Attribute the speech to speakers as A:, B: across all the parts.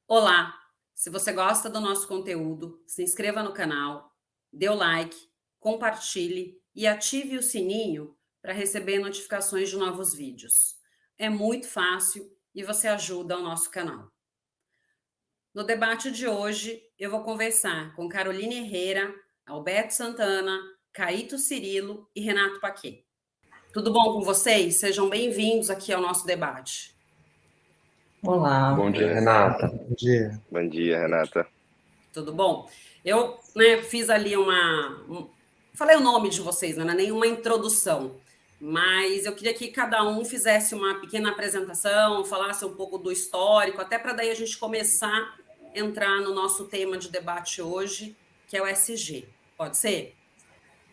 A: Olá! Se você gosta do nosso conteúdo, se inscreva no canal, dê o like, compartilhe e ative o sininho para receber notificações de novos vídeos. É muito fácil e você ajuda o nosso canal. No debate de hoje, eu vou conversar com Caroline Herrera, Alberto Santana, Caíto Cirilo e Renato Paquet. Tudo bom com vocês? Sejam bem-vindos aqui ao nosso debate.
B: Olá.
C: Bom dia, Renata.
D: Bom dia.
C: Bom dia, Renata.
A: Tudo bom? Eu, fiz ali falei o nome de vocês, não é nenhuma introdução, mas eu queria que cada um fizesse uma pequena apresentação, falasse um pouco do histórico, até para daí a gente começar a entrar no nosso tema de debate hoje, que é o SG. Pode ser?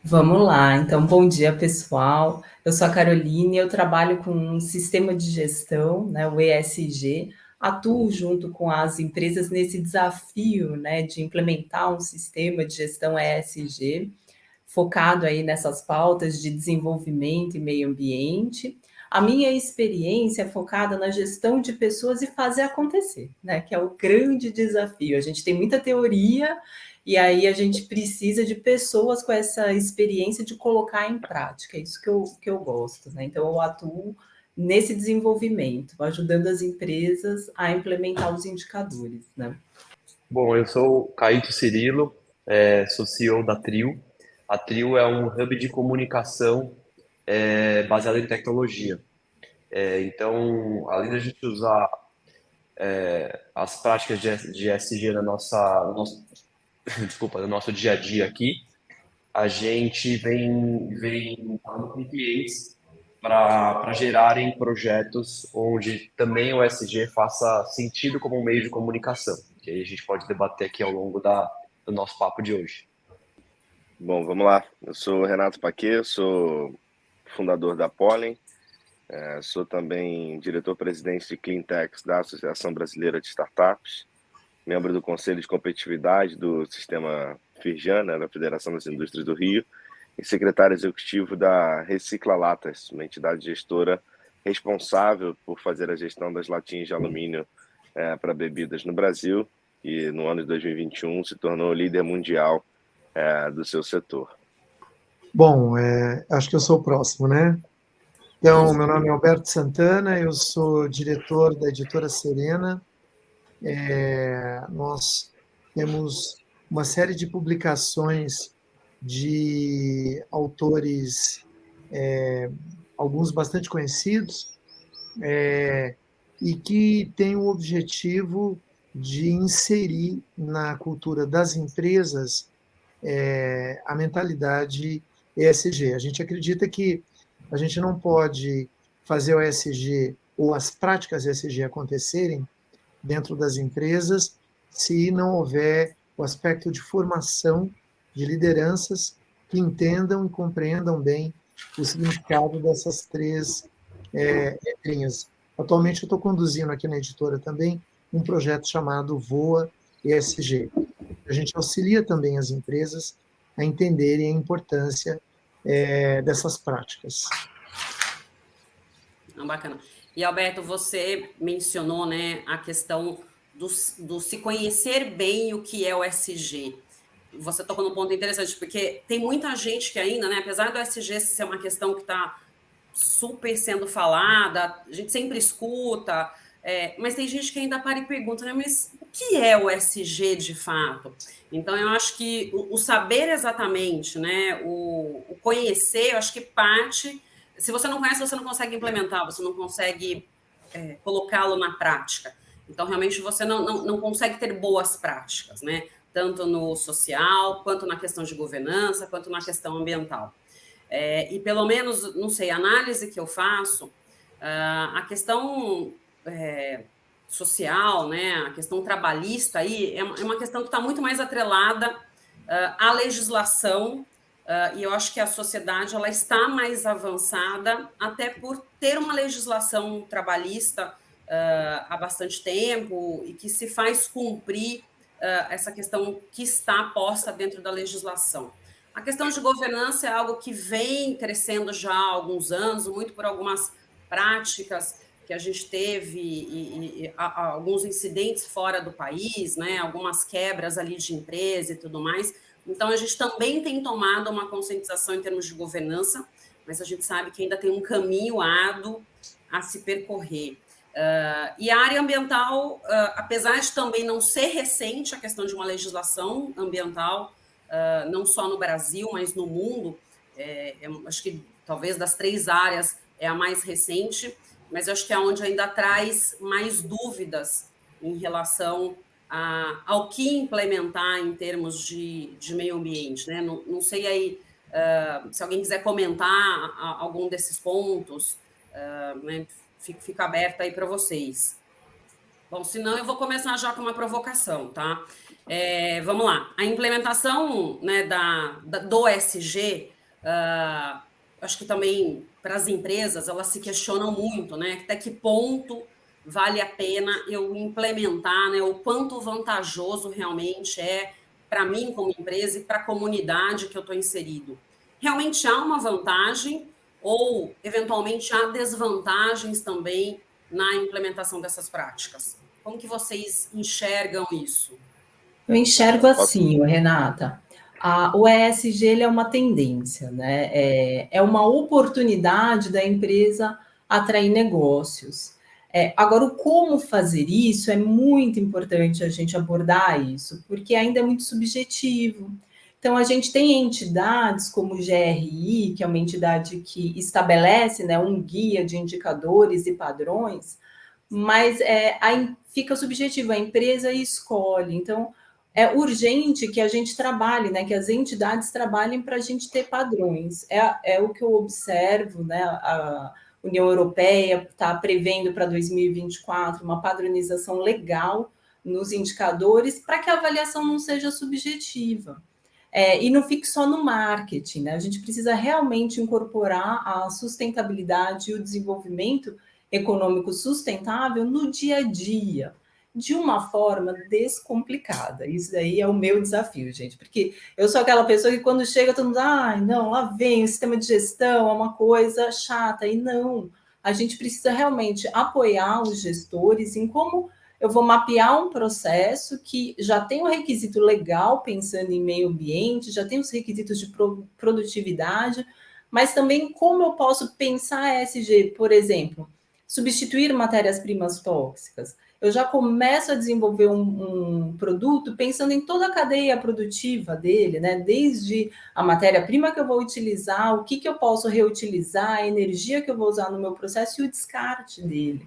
B: Vamos lá. Então, bom dia, pessoal. Eu sou a Caroline, eu trabalho com um sistema de gestão, né, o ESG. Atuo junto com as empresas nesse desafio, né, de implementar um sistema de gestão ESG, focado aí nessas pautas de desenvolvimento e meio ambiente. A minha experiência é focada na gestão de pessoas e fazer acontecer, né, que é o grande desafio. A gente tem muita teoria, e aí a gente precisa de pessoas com essa experiência de colocar em prática. É isso que eu gosto, né? Então, eu atuo nesse desenvolvimento, ajudando as empresas a implementar os indicadores, né?
D: Bom, eu sou o Caíto Cirilo, sou CEO da Trio. A Trio é um hub de comunicação baseado em tecnologia. Então, além da gente usar as práticas de ESG no nosso dia a dia aqui, a gente vem falando com clientes para gerarem projetos onde também o ESG faça sentido como um meio de comunicação, que aí a gente pode debater aqui ao longo do nosso papo de hoje.
C: Bom, vamos lá. Eu sou o Renato Paquet, sou fundador da Pollen, sou também diretor-presidente de Cleantechs da Associação Brasileira de Startups, membro do Conselho de Competitividade do Sistema Firjan, né, da Federação das Indústrias do Rio, e secretário executivo da Recicla Latas, uma entidade gestora responsável por fazer a gestão das latinhas de alumínio para bebidas no Brasil, e no ano de 2021 se tornou líder mundial do seu setor.
D: Bom, acho que eu sou o próximo, né? Então, meu nome é Alberto Santana, eu sou diretor da Editora Serena. Nós temos uma série de publicações de autores, alguns bastante conhecidos, e que têm o objetivo de inserir na cultura das empresas a mentalidade ESG. A gente acredita que a gente não pode fazer o ESG ou as práticas ESG acontecerem dentro das empresas se não houver o aspecto de formação de lideranças que entendam e compreendam bem o significado dessas três letrinhas. Atualmente eu estou conduzindo aqui na editora também um projeto chamado Voa ESG. A gente auxilia também as empresas a entenderem a importância dessas práticas.
A: Bacana. E, Alberto, você mencionou, né, a questão do se conhecer bem o que é o SG. Você tocou num ponto interessante, porque tem muita gente que ainda, né, apesar do SG ser uma questão que está super sendo falada, a gente sempre escuta, mas tem gente que ainda para e pergunta, né, mas o que é o SG de fato? Então, eu acho que o saber exatamente, né, o conhecer, eu acho que parte. Se você não conhece, você não consegue implementar, você não consegue colocá-lo na prática. Então, realmente, você não consegue ter boas práticas, né? Tanto no social, quanto na questão de governança, quanto na questão ambiental. E pelo menos, não sei, a análise que eu faço, a questão social, né, a questão trabalhista aí, é uma questão que está muito mais atrelada à legislação, e eu acho que a sociedade ela está mais avançada, até por ter uma legislação trabalhista há bastante tempo e que se faz cumprir essa questão que está posta dentro da legislação. A questão de governança é algo que vem crescendo já há alguns anos, muito por algumas práticas que a gente teve alguns incidentes fora do país, né, algumas quebras ali de empresa e tudo mais. Então, a gente também tem tomado uma conscientização em termos de governança, mas a gente sabe que ainda tem um caminho árduo a se percorrer. E a área ambiental, apesar de também não ser recente a questão de uma legislação ambiental, não só no Brasil, mas no mundo, acho que talvez das 3 áreas é a mais recente, mas acho que é onde ainda traz mais dúvidas em relação ao que implementar em termos de meio ambiente, né? Não sei aí se alguém quiser comentar algum desses pontos, né? Fica aberto aí para vocês. Bom, senão eu vou começar já com uma provocação, tá? Vamos lá. A implementação, né, do ESG, acho que também para as empresas, elas se questionam muito, né? Até que ponto vale a pena eu implementar, né? O quanto vantajoso realmente é para mim como empresa e para a comunidade que eu estou inserido. Realmente há uma vantagem ou, eventualmente, há desvantagens também na implementação dessas práticas? Como que vocês enxergam isso?
B: Eu enxergo assim, Renata. O ESG ele é uma tendência, né? É uma oportunidade da empresa atrair negócios. Agora, o como fazer isso é muito importante a gente abordar isso, porque ainda é muito subjetivo. Então, a gente tem entidades como o GRI, que é uma entidade que estabelece, né, um guia de indicadores e padrões, mas aí fica subjetivo, a empresa escolhe. Então, é urgente que a gente trabalhe, né, que as entidades trabalhem para a gente ter padrões. É o que eu observo, né, a União Europeia está prevendo para 2024 uma padronização legal nos indicadores para que a avaliação não seja subjetiva. E não fique só no marketing, né? A gente precisa realmente incorporar a sustentabilidade e o desenvolvimento econômico sustentável no dia a dia, de uma forma descomplicada. Isso daí é o meu desafio, gente, porque eu sou aquela pessoa que quando chega, todo mundo, não, lá vem o sistema de gestão, é uma coisa chata, e não. A gente precisa realmente apoiar os gestores em como eu vou mapear um processo que já tem um requisito legal, pensando em meio ambiente, já tem os requisitos de produtividade, mas também como eu posso pensar ESG, por exemplo, substituir matérias-primas tóxicas. Eu já começo a desenvolver um produto pensando em toda a cadeia produtiva dele, né? Desde a matéria-prima que eu vou utilizar, o que eu posso reutilizar, a energia que eu vou usar no meu processo e o descarte dele.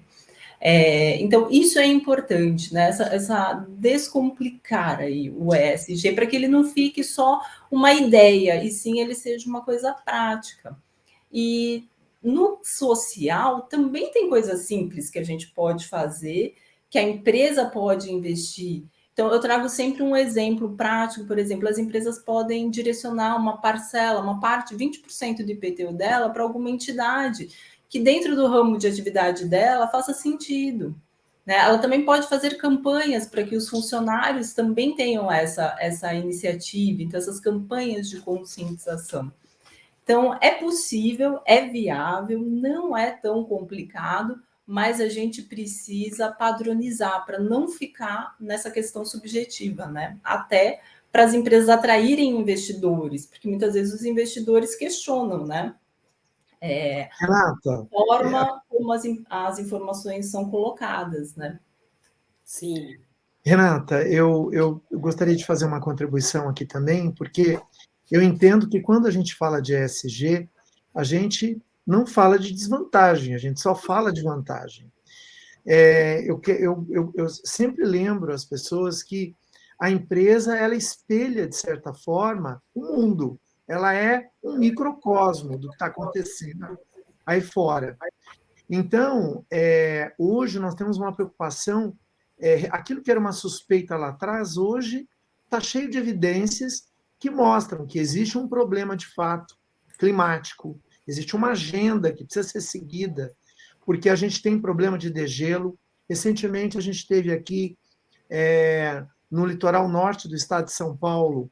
B: Então, isso é importante, né? Essa descomplicar aí o ESG, para que ele não fique só uma ideia, e sim ele seja uma coisa prática. E no social também tem coisas simples que a gente pode fazer, que a empresa pode investir. Então, eu trago sempre um exemplo prático, por exemplo, as empresas podem direcionar uma parcela, uma parte, 20% do IPTU dela para alguma entidade que dentro do ramo de atividade dela faça sentido. Né? Ela também pode fazer campanhas para que os funcionários também tenham essa iniciativa, então essas campanhas de conscientização. Então, é possível, é viável, não é tão complicado, mas a gente precisa padronizar para não ficar nessa questão subjetiva, né? Até para as empresas atraírem investidores, porque muitas vezes os investidores questionam, né?
D: Renata,
B: a forma como as informações são colocadas, né?
A: Sim.
D: Renata, eu gostaria de fazer uma contribuição aqui também, porque eu entendo que quando a gente fala de ESG, a gente não fala de desvantagem, a gente só fala de vantagem. Eu sempre lembro as pessoas que a empresa ela espelha, de certa forma, o mundo. Ela é um microcosmo do que está acontecendo aí fora. Então, hoje nós temos uma preocupação, aquilo que era uma suspeita lá atrás, hoje está cheio de evidências que mostram que existe um problema de fato climático, existe uma agenda que precisa ser seguida, porque a gente tem problema de degelo. Recentemente, a gente teve aqui, no litoral norte do estado de São Paulo,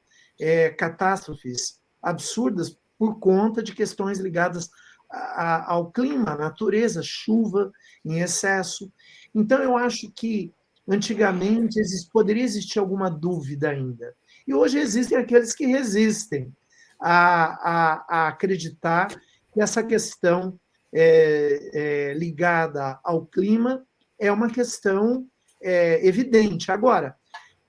D: catástrofes absurdas por conta de questões ligadas ao clima, à natureza, chuva em excesso. Então, eu acho que antigamente poderia existir alguma dúvida ainda. E hoje existem aqueles que resistem a acreditar que essa questão ligada ao clima é uma questão evidente. Agora,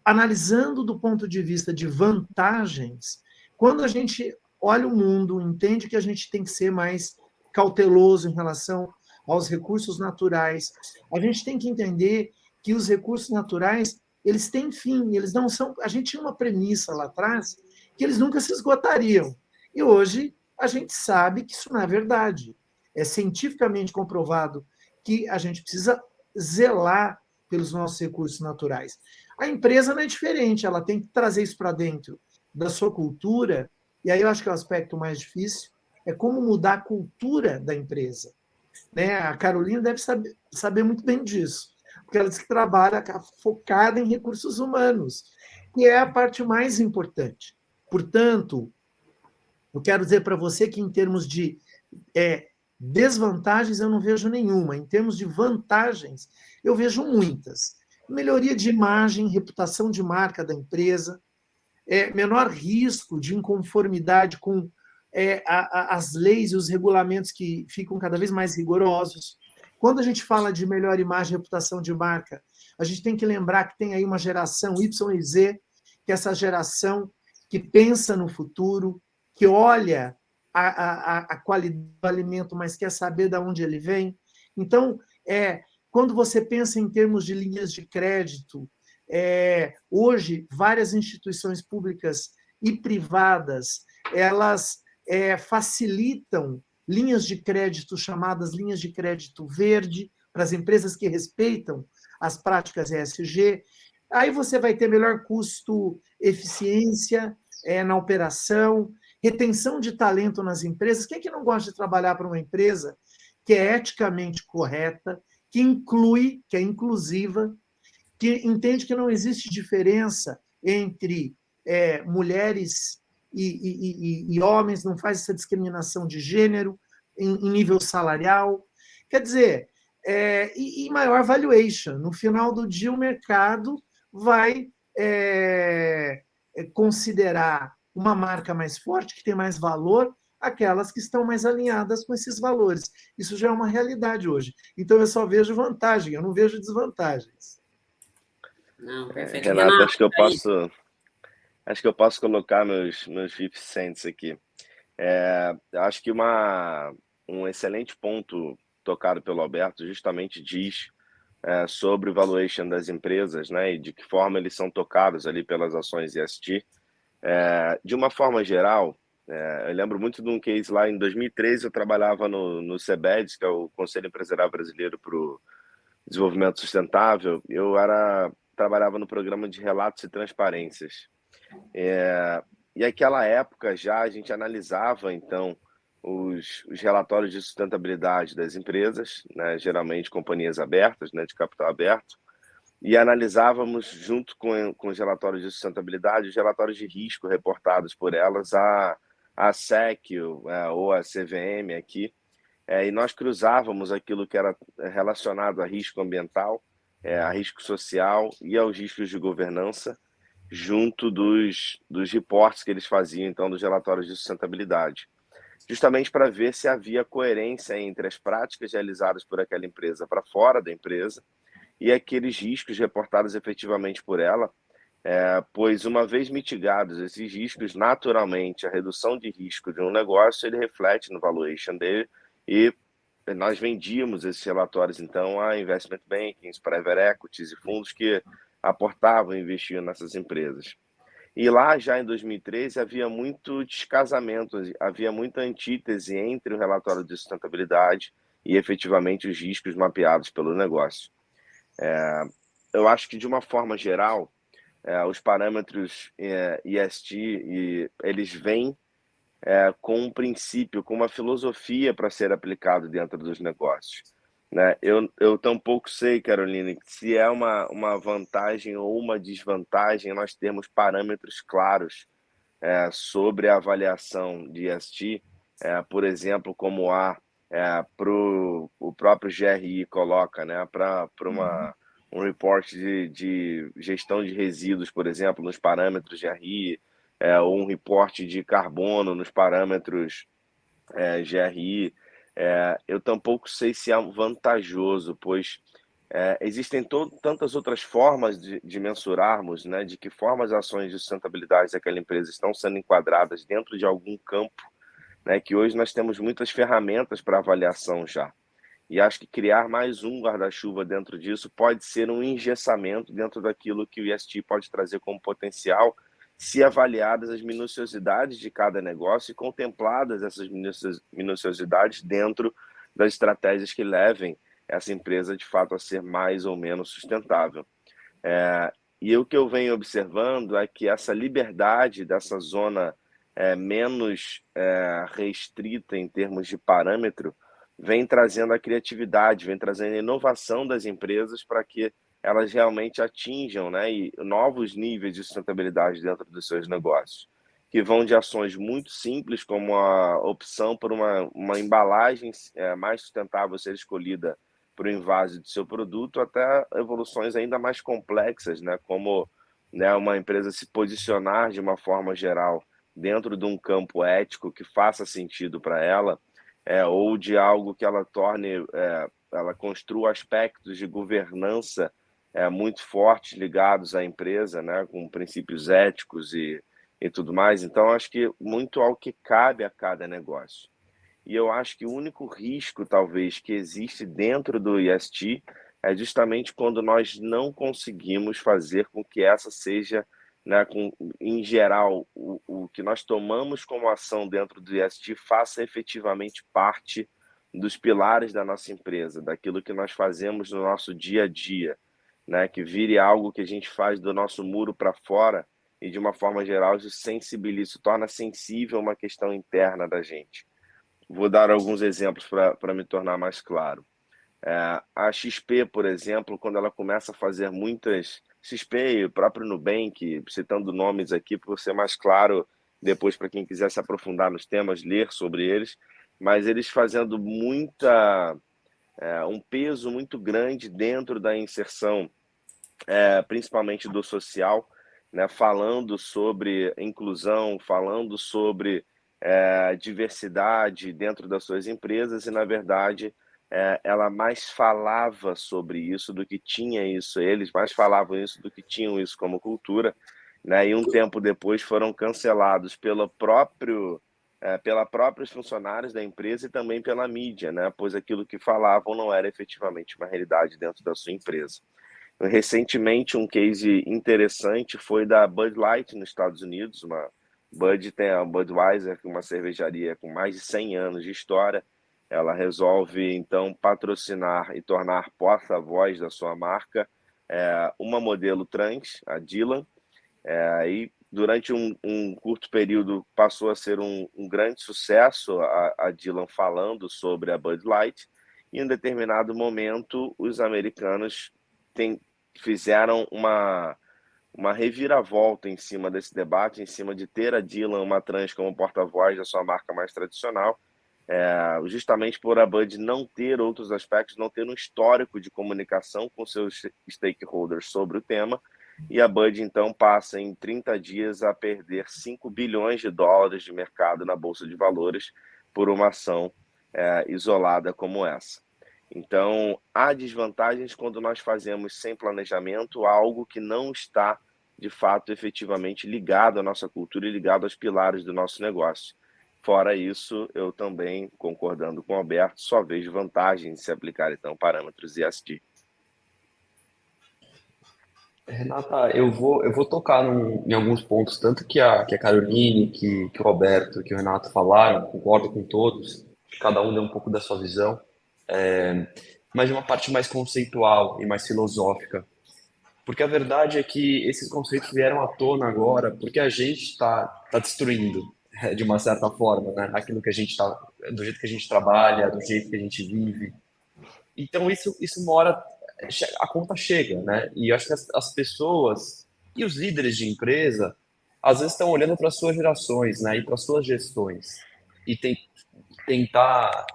D: analisando do ponto de vista de vantagens, quando a gente olha o mundo, entende que a gente tem que ser mais cauteloso em relação aos recursos naturais, a gente tem que entender que os recursos naturais, eles têm fim, eles não são... A gente tinha uma premissa lá atrás que eles nunca se esgotariam. E hoje a gente sabe que isso não é verdade. É cientificamente comprovado que a gente precisa zelar pelos nossos recursos naturais. A empresa não é diferente, ela tem que trazer isso para dentro da sua cultura, e aí eu acho que o aspecto mais difícil é como mudar a cultura da empresa. Né? A Carolina deve saber muito bem disso, porque ela diz que trabalha focada em recursos humanos, que é a parte mais importante. Portanto, eu quero dizer para você que, em termos de desvantagens, eu não vejo nenhuma. Em termos de vantagens, eu vejo muitas. Melhoria de imagem, reputação de marca da empresa, menor risco de inconformidade com as leis e os regulamentos que ficam cada vez mais rigorosos. Quando a gente fala de melhor imagem e reputação de marca, a gente tem que lembrar que tem aí uma geração Y e Z, que é essa geração que pensa no futuro, que olha a qualidade do alimento, mas quer saber de onde ele vem. Então, quando você pensa em termos de linhas de crédito, hoje, várias instituições públicas e privadas, elas facilitam linhas de crédito chamadas linhas de crédito verde, para as empresas que respeitam as práticas ESG. Aí você vai ter melhor custo-eficiência na operação, retenção de talento nas empresas. Quem é que não gosta de trabalhar para uma empresa que é eticamente correta, que inclui, que é inclusiva, que entende que não existe diferença entre mulheres e homens, não faz essa discriminação de gênero em nível salarial. Quer dizer, e maior valuation. No final do dia, o mercado vai considerar uma marca mais forte, que tem mais valor, aquelas que estão mais alinhadas com esses valores. Isso já é uma realidade hoje. Então, eu só vejo vantagem, eu não vejo desvantagens.
A: Não, perfeito.
C: Renato,
A: Renato,
C: acho que eu posso colocar meus 50 cents aqui. Acho que um excelente ponto tocado pelo Alberto justamente diz sobre o valuation das empresas, né, e de que forma eles são tocados ali pelas ações ESG. De uma forma geral, eu lembro muito de um case lá em 2013, eu trabalhava no CEBED, que é o Conselho Empresarial Brasileiro para o Desenvolvimento Sustentável. Eu trabalhava no programa de relatos e transparências. E naquela época já a gente analisava, então, os relatórios de sustentabilidade das empresas, né, geralmente companhias abertas, né, de capital aberto, e analisávamos, junto com os relatórios de sustentabilidade, os relatórios de risco reportados por elas, a SEC ou a CVM aqui, e nós cruzávamos aquilo que era relacionado a risco ambiental, a risco social e aos riscos de governança, junto dos reportes que eles faziam, então, dos relatórios de sustentabilidade, justamente para ver se havia coerência entre as práticas realizadas por aquela empresa para fora da empresa e aqueles riscos reportados efetivamente por ela, pois uma vez mitigados esses riscos, naturalmente a redução de risco de um negócio ele reflete no valuation dele, e nós vendíamos esses relatórios então a investment bankings, private equities e fundos que aportavam e investiam nessas empresas. E lá já em 2013 havia muito descasamento, havia muita antítese entre o relatório de sustentabilidade e efetivamente os riscos mapeados pelo negócio. Eu acho que, de uma forma geral, os parâmetros ESG, eles vêm com um princípio, com uma filosofia para ser aplicado dentro dos negócios. Né? Eu tampouco sei, Caroline, se é uma vantagem ou uma desvantagem nós termos parâmetros claros sobre a avaliação de ESG, por exemplo, como há o próprio GRI coloca, né, para
D: Uhum.
C: um report de gestão de resíduos, por exemplo, nos parâmetros GRI, ou um report de carbono nos parâmetros GRI. Eu tampouco sei se é vantajoso, pois existem tantas outras formas de mensurarmos, né, de que forma as ações de sustentabilidade daquela empresa estão sendo enquadradas dentro de algum campo, né, que hoje nós temos muitas ferramentas para avaliação já. E acho que criar mais um guarda-chuva dentro disso pode ser um engessamento dentro daquilo que o ESG pode trazer como potencial, se avaliadas as minuciosidades de cada negócio e contempladas essas minuciosidades dentro das estratégias que levem essa empresa de fato a ser mais ou menos sustentável. E o que eu venho observando é que essa liberdade dessa zona menos restrita em termos de parâmetro vem trazendo a criatividade, vem trazendo a inovação das empresas para que elas realmente atinjam, né, novos níveis de sustentabilidade dentro dos seus negócios, que vão de ações muito simples, como a opção por uma embalagem mais sustentável ser escolhida para o invase do seu produto, até evoluções ainda mais complexas, né, como, né, uma empresa se posicionar de uma forma geral dentro de um campo ético que faça sentido para ela, ou de algo que ela torne, ela construa aspectos de governança muito fortes ligados à empresa, né, com princípios éticos e tudo mais. Então, acho que muito ao que cabe a cada negócio. E eu acho que o único risco, talvez, que existe dentro do ESG é justamente quando nós não conseguimos fazer com que essa seja, né, em geral, o que nós tomamos como ação dentro do ESG faça efetivamente parte dos pilares da nossa empresa, daquilo que nós fazemos no nosso dia a dia, né, que vire algo que a gente faz do nosso muro para fora e, de uma forma geral, isso sensibiliza, torna sensível uma questão interna da gente. Vou dar alguns exemplos para me tornar mais claro. A XP, por exemplo, quando ela começa a fazer muitas... XP e o próprio Nubank, citando nomes aqui, para ser mais claro, depois para quem quiser se aprofundar nos temas, ler sobre eles, mas eles fazendo um peso muito grande dentro da inserção, principalmente do social, né, falando sobre inclusão, falando sobre diversidade dentro das suas empresas, e, na verdade, ela mais falava sobre isso do que tinha isso, eles mais falavam isso do que tinham isso como cultura, né, e um tempo depois foram cancelados pela próprios funcionários da empresa e também pela mídia, né, pois aquilo que falavam não era efetivamente uma realidade dentro da sua empresa. Recentemente, um case interessante foi da Bud Light nos Estados Unidos. Bud tem a Budweiser, uma cervejaria com mais de 100 anos de história. Ela resolve, então, patrocinar e tornar porta-voz da sua marca uma modelo trans, a Dylan, e durante um curto período passou a ser um grande sucesso a Dylan falando sobre a Bud Light, e em um determinado momento os americanos fizeram uma reviravolta em cima desse debate, em cima de ter a Dylan, uma trans, como porta-voz da sua marca mais tradicional, justamente por a Bud não ter outros aspectos, não ter um histórico de comunicação com seus stakeholders sobre o tema, e a Bud, então, passa em 30 dias a perder 5 bilhões de dólares de mercado na Bolsa de Valores por uma ação isolada como essa. Então, há desvantagens quando nós fazemos sem planejamento algo que não está, de fato, efetivamente ligado à nossa cultura e ligado aos pilares do nosso negócio. Fora isso, eu também, concordando com o Alberto, só vejo vantagem em se aplicar, então, parâmetros ESG.
E: Renata, eu vou tocar em alguns pontos, tanto que a Caroline, que o Roberto, que o Renato falaram, concordo com todos, cada um deu um pouco da sua visão, mas de uma parte mais conceitual e mais filosófica. Porque a verdade é que esses conceitos vieram à tona agora porque a gente está destruindo, de uma certa forma, né? Aquilo que a gente está, do jeito que a gente trabalha, do jeito que a gente vive. Então, isso uma hora a conta chega, né? E eu acho que as pessoas e os líderes de empresa, às vezes estão olhando para as suas gerações, né? E para as suas gestões. E tem tentar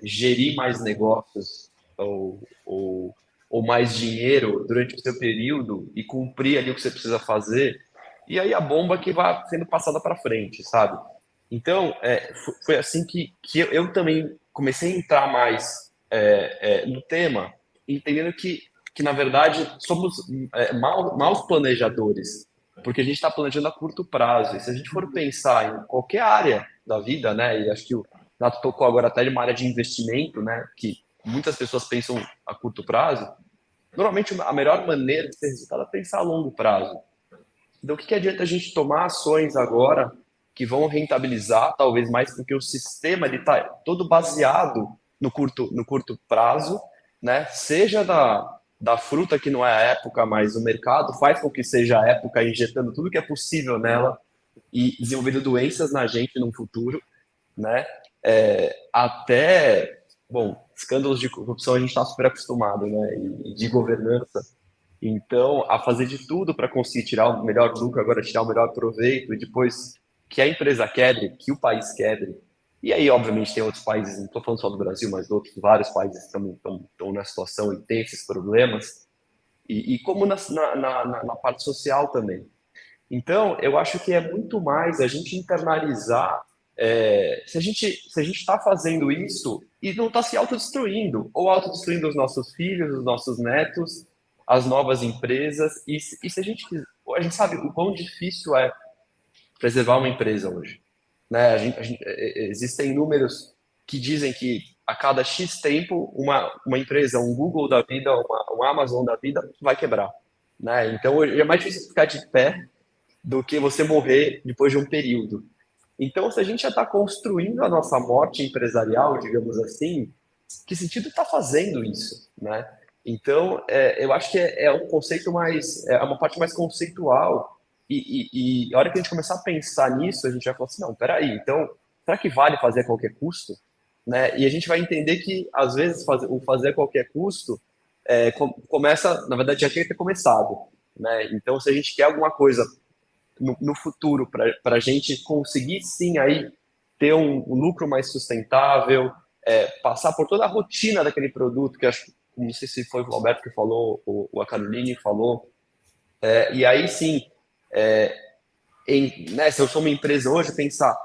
E: gerir mais negócios ou mais dinheiro durante o seu período e cumprir ali o que você precisa fazer, e aí a bomba que vai sendo passada para frente, sabe? Então, foi assim que eu também comecei a entrar mais no tema, entendendo que, na verdade, somos maus planejadores, porque a gente está planejando a curto prazo. E se a gente for pensar em qualquer área da vida, né, e acho que o Nato tocou agora até de uma área de investimento, né, que muitas pessoas pensam a curto prazo, normalmente a melhor maneira de ter resultado é pensar a longo prazo. Então, o que adianta a gente tomar ações agora que vão rentabilizar, talvez mais porque o sistema está todo baseado no curto prazo, né? Seja da fruta que não é a época, mas o mercado faz com que seja a época, injetando tudo que é possível nela e desenvolvendo doenças na gente no futuro, né? Até, bom, escândalos de corrupção a gente está super acostumado, né? E de governança. Então, a fazer de tudo para conseguir tirar o melhor lucro, agora tirar o melhor proveito, e depois que a empresa quebre, que o país quebre. E aí, obviamente, tem outros países, não estou falando só do Brasil, mas outros vários países estão na situação e têm esses problemas, e como na parte social também. Então, eu acho que é muito mais a gente internalizar se a gente está fazendo isso e não está se autodestruindo, ou autodestruindo os nossos filhos, os nossos netos, as novas empresas, e se a gente sabe o quão difícil é preservar uma empresa hoje, né? Existem números que dizem que a cada X tempo uma empresa, um Google da vida, uma Amazon da vida vai quebrar, né? Então é mais difícil ficar de pé do que você morrer depois de um período. Então, se a gente já está construindo a nossa morte empresarial, digamos assim, que sentido está fazendo isso, né? Então, eu acho que é um conceito mais, é uma parte mais conceitual e a hora que a gente começar a pensar nisso, a gente vai falar assim, não, peraí, então, será que vale fazer a qualquer custo? Né? E a gente vai entender que, às vezes, o fazer a qualquer custo começa, na verdade, já tinha que ter começado, né? Então, se a gente quer alguma coisa no futuro para a gente conseguir sim aí ter um lucro mais sustentável, passar por toda a rotina daquele produto que acho, não sei se foi o Roberto que falou ou a Caroline falou, e aí sim, né, se eu sou uma empresa hoje, pensar,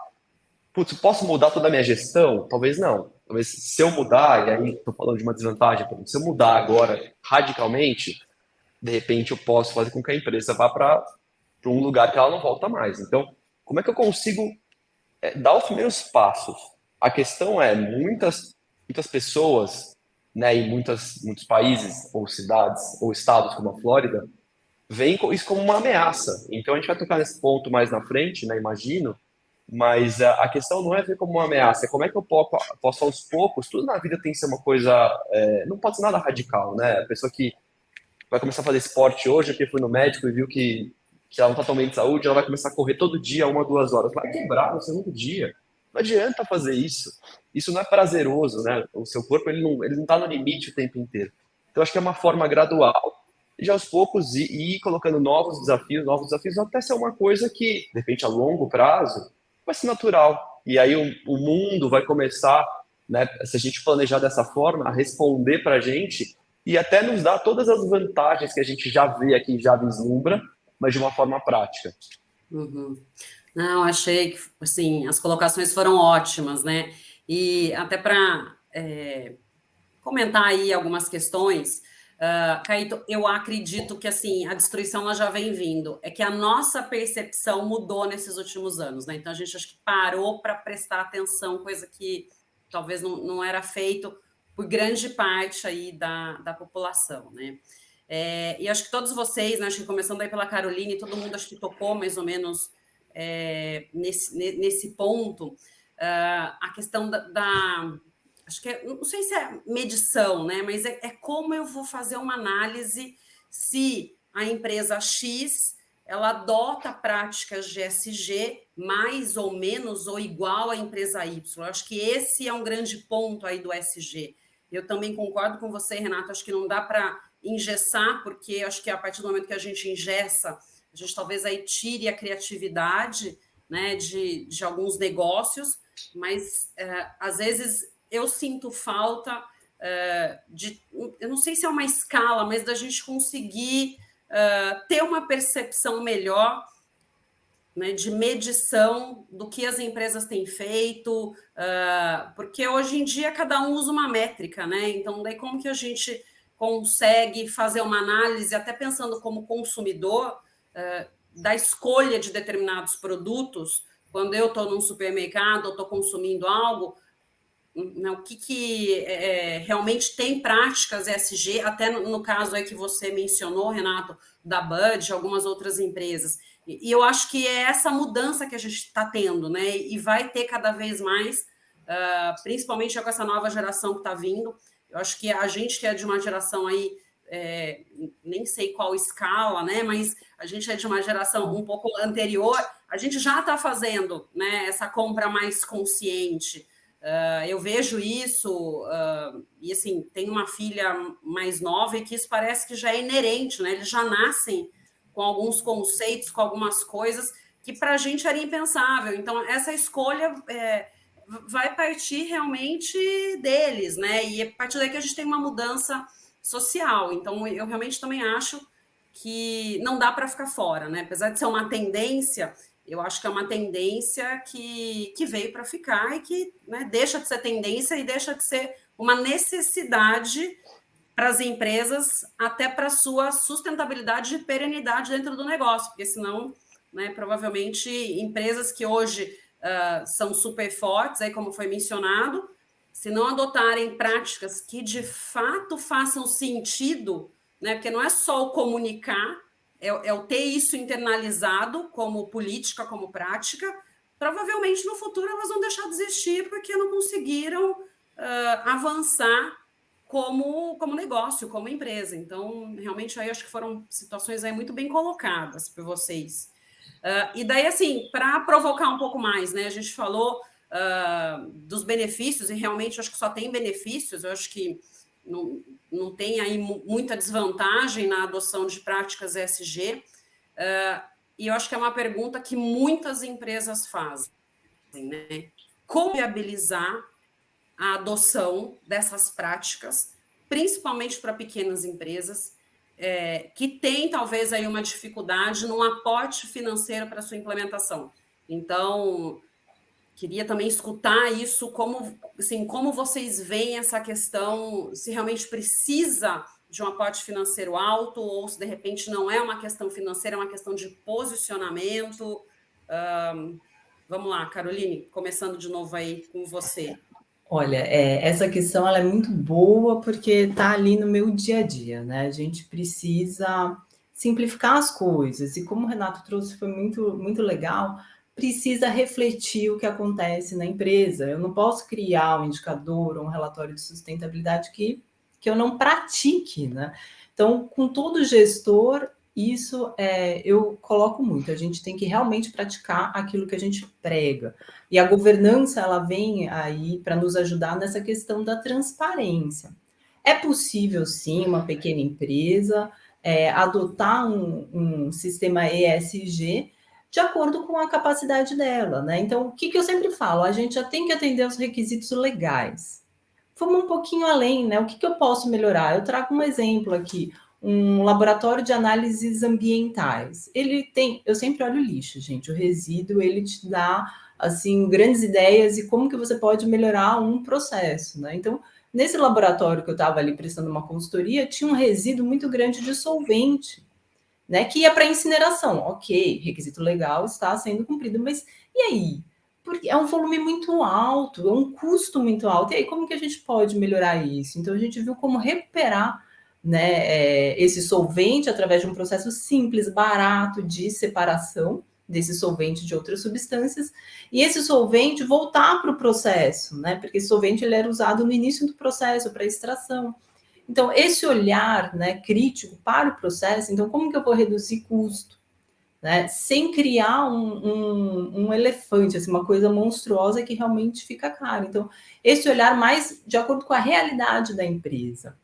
E: putz, posso mudar toda a minha gestão? Talvez não. Talvez se eu mudar, e aí estou falando de uma desvantagem, se eu mudar agora radicalmente, de repente eu posso fazer com que a empresa vá para um lugar que ela não volta mais. Então, como é que eu consigo dar os primeiros passos? A questão é, muitas pessoas, né, em muitos países, ou cidades, ou estados como a Flórida, veem isso como uma ameaça. Então, a gente vai tocar nesse ponto mais na frente, né, imagino, mas a questão não é ver como uma ameaça, é como é que eu posso aos poucos, tudo na vida tem que ser uma coisa, não pode ser nada radical, né? A pessoa que vai começar a fazer esporte hoje, porque foi no médico e viu que ela não está tão bem de saúde, ela vai começar a correr todo dia, 1, 2 horas. Vai quebrar no segundo dia. Não adianta fazer isso. Isso não é prazeroso, né? O seu corpo ele não está no limite o tempo inteiro. Então, acho que é uma forma gradual de, aos poucos, ir colocando novos desafios, até ser uma coisa que, de repente, a longo prazo, vai ser natural. E aí o mundo vai começar, né, se a gente planejar dessa forma, a responder para a gente e até nos dar todas as vantagens que a gente já vê aqui, já vislumbra, mas de uma forma prática.
A: Uhum. Não, achei que assim, as colocações foram ótimas, né? E até para comentar aí algumas questões, Caíto, eu acredito que assim, a destruição ela já vem vindo, é que a nossa percepção mudou nesses últimos anos, né? Então a gente acho que parou para prestar atenção, coisa que talvez não era feito por grande parte aí da população, né? E acho que todos vocês, né, acho que começando aí pela Caroline, todo mundo acho que tocou mais ou menos nesse ponto, a questão acho que não sei se é medição, né, mas é como eu vou fazer uma análise se a empresa X ela adota práticas de ESG mais ou menos ou igual à empresa Y. Eu acho que esse é um grande ponto aí do ESG. Eu também concordo com você, Renato, acho que não dá para engessar, porque acho que a partir do momento que a gente engessa, a gente talvez aí tire a criatividade, né, de alguns negócios, mas às vezes eu sinto falta eu não sei se é uma escala, mas da gente conseguir ter uma percepção melhor, né, de medição do que as empresas têm feito, porque hoje em dia cada um usa uma métrica, né? Então, daí como que a gente consegue fazer uma análise, até pensando como consumidor, da escolha de determinados produtos, quando eu estou num supermercado, eu estou consumindo algo, né, o que realmente tem práticas ESG, até no caso aí que você mencionou, Renato, da Bud, algumas outras empresas. E eu acho que é essa mudança que a gente está tendo, né? E vai ter cada vez mais, principalmente com essa nova geração que está vindo. Eu acho que a gente que é de uma geração aí, nem sei qual escala, né? Mas a gente é de uma geração um pouco anterior, a gente já está fazendo, né, essa compra mais consciente. Eu vejo isso, e assim, tenho uma filha mais nova e que isso parece que já é inerente, né? Eles já nascem com alguns conceitos, com algumas coisas que para a gente era impensável. Então, essa escolha vai partir realmente deles, né? E a partir daí que a gente tem uma mudança social. Então, eu realmente também acho que não dá para ficar fora, né? Apesar de ser uma tendência, eu acho que é uma tendência que veio para ficar e que, né, deixa de ser tendência e deixa de ser uma necessidade para as empresas, até para a sua sustentabilidade e perenidade dentro do negócio, porque senão, né, provavelmente, empresas que hoje são super fortes, aí como foi mencionado, se não adotarem práticas que de fato façam sentido, né, porque não é só o comunicar, é o ter isso internalizado como política, como prática, provavelmente no futuro elas vão deixar de existir porque não conseguiram avançar como negócio, como empresa. Então, realmente, aí acho que foram situações aí muito bem colocadas por vocês. E daí, assim, para provocar um pouco mais, né? A gente falou dos benefícios, e realmente acho que só tem benefícios, eu acho que não tem aí muita desvantagem na adoção de práticas ESG, e eu acho que é uma pergunta que muitas empresas fazem, né? Como viabilizar a adoção dessas práticas, principalmente para pequenas empresas, que têm talvez aí uma dificuldade no aporte financeiro para sua implementação. Então, queria também escutar isso, como vocês veem essa questão, se realmente precisa de um aporte financeiro alto, ou se de repente não é uma questão financeira, é uma questão de posicionamento. Vamos lá, Caroline, começando de novo aí com você.
B: Olha, essa questão ela é muito boa porque está ali no meu dia a dia, né? A gente precisa simplificar as coisas, e como o Renato trouxe, foi muito, muito legal, precisa refletir o que acontece na empresa. Eu não posso criar um indicador ou um relatório de sustentabilidade que eu não pratique, né? Então, com todo gestor, isso eu coloco muito. A gente tem que realmente praticar aquilo que a gente prega. E a governança, ela vem aí para nos ajudar nessa questão da transparência. É possível, sim, uma pequena empresa adotar um sistema ESG de acordo com a capacidade dela, né? Então, o que eu sempre falo? A gente já tem que atender aos requisitos legais. Vamos um pouquinho além, né? O que eu posso melhorar? Eu trago um exemplo aqui. Um laboratório de análises ambientais. Eu sempre olho o lixo, gente. O resíduo, ele te dá, assim, grandes ideias e como que você pode melhorar um processo, né? Então, nesse laboratório que eu estava ali prestando uma consultoria, tinha um resíduo muito grande de solvente, né? Que ia para incineração. Ok, requisito legal está sendo cumprido, mas e aí? Porque é um volume muito alto, é um custo muito alto. E aí, como que a gente pode melhorar isso? Então, a gente viu como recuperar, né, esse solvente através de um processo simples, barato de separação desse solvente de outras substâncias, e esse solvente voltar para o processo, né? Porque esse solvente ele era usado no início do processo para extração. Então, esse olhar, né, crítico para o processo, então, como que eu vou reduzir custo? Né? Sem criar um elefante, assim, uma coisa monstruosa que realmente fica caro. Então, esse olhar mais de acordo com a realidade da empresa.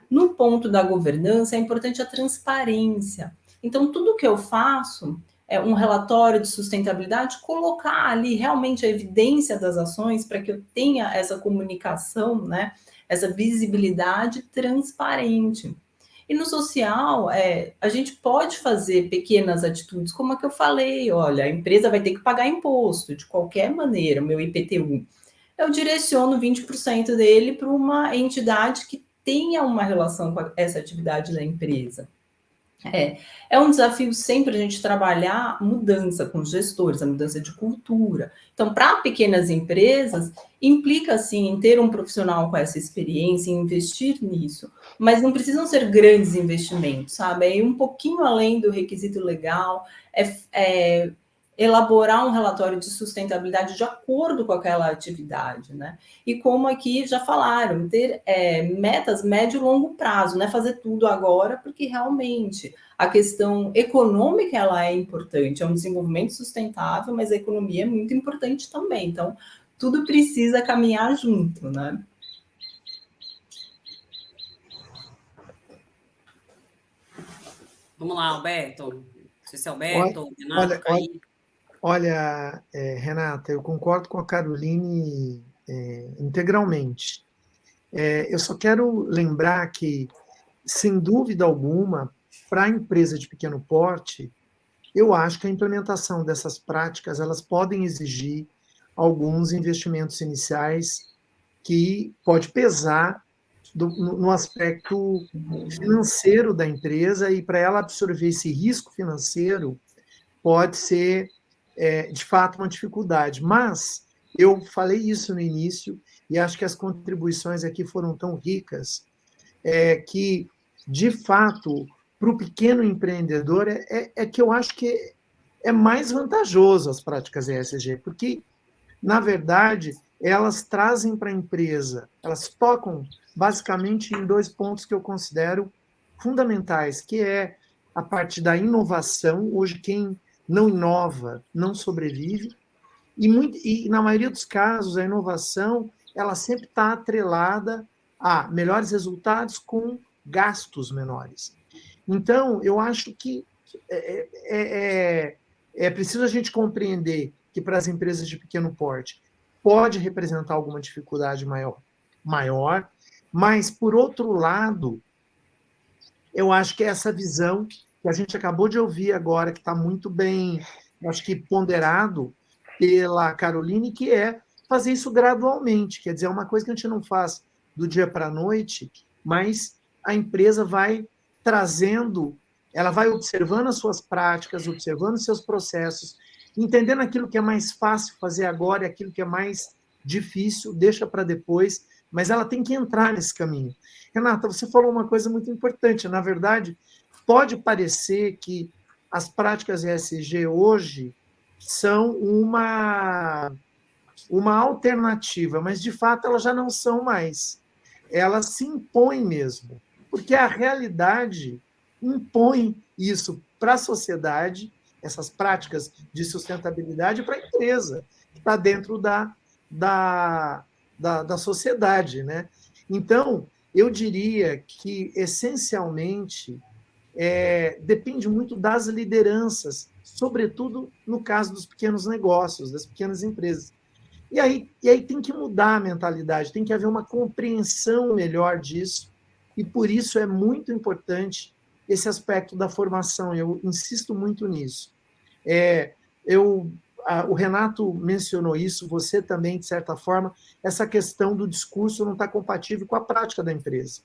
B: No ponto da governança, é importante a transparência. Então, tudo que eu faço, um relatório de sustentabilidade, colocar ali realmente a evidência das ações para que eu tenha essa comunicação, né, essa visibilidade transparente. E no social, a gente pode fazer pequenas atitudes, como a que eu falei, olha, a empresa vai ter que pagar imposto, de qualquer maneira, o meu IPTU. Eu direciono 20% dele para uma entidade que tenha uma relação com essa atividade da empresa. É um desafio sempre a gente trabalhar mudança com os gestores, a mudança de cultura. Então, para pequenas empresas, implica, sim, em ter um profissional com essa experiência, em investir nisso. Mas não precisam ser grandes investimentos, sabe? É ir um pouquinho além do requisito legal, elaborar um relatório de sustentabilidade de acordo com aquela atividade, né? E como aqui já falaram, ter metas médio e longo prazo, não é fazer tudo agora, porque realmente a questão econômica ela é importante, é um desenvolvimento sustentável, mas a economia é muito importante também. Então, tudo precisa caminhar junto, né?
A: Vamos lá, Alberto. Não sei se é Alberto, Renato,
D: Olha, Renata, eu concordo com a Caroline integralmente. Eu só quero lembrar que, sem dúvida alguma, para a empresa de pequeno porte, eu acho que a implementação dessas práticas elas podem exigir alguns investimentos iniciais que pode pesar no aspecto financeiro da empresa, e para ela absorver esse risco financeiro pode ser, de fato, uma dificuldade. Mas eu falei isso no início, e acho que as contribuições aqui foram tão ricas, que, de fato, para o pequeno empreendedor, que eu acho que é mais vantajoso as práticas ESG, porque, na verdade, elas trazem para a empresa, elas tocam basicamente em 2 pontos que eu considero fundamentais, que é a parte da inovação. Hoje, quem não inova não sobrevive, e na maioria dos casos, a inovação ela sempre está atrelada a melhores resultados com gastos menores. Então, eu acho que é preciso a gente compreender que, para as empresas de pequeno porte, pode representar alguma dificuldade maior, mas, por outro lado, eu acho que essa visão que a gente acabou de ouvir agora, que está muito bem, acho que ponderado pela Caroline, que é fazer isso gradualmente. Quer dizer, é uma coisa que a gente não faz do dia para a noite, mas a empresa vai trazendo, ela vai observando as suas práticas, observando os seus processos, entendendo aquilo que é mais fácil fazer agora e aquilo que é mais difícil, deixa para depois, mas ela tem que entrar nesse caminho. Renata, você falou uma coisa muito importante. Na verdade, pode parecer que as práticas ESG hoje são uma alternativa, mas, de fato, elas já não são mais. Elas se impõem mesmo, porque a realidade impõe isso para a sociedade, essas práticas de sustentabilidade, para a empresa, que está dentro da sociedade, né? Então, eu diria que, essencialmente, depende muito das lideranças, sobretudo no caso dos pequenos negócios, das pequenas empresas. E aí tem que mudar a mentalidade, tem que haver uma compreensão melhor disso, e por isso é muito importante esse aspecto da formação. Eu insisto muito nisso. O Renato mencionou isso, você também, de certa forma, essa questão do discurso não está compatível com a prática da empresa.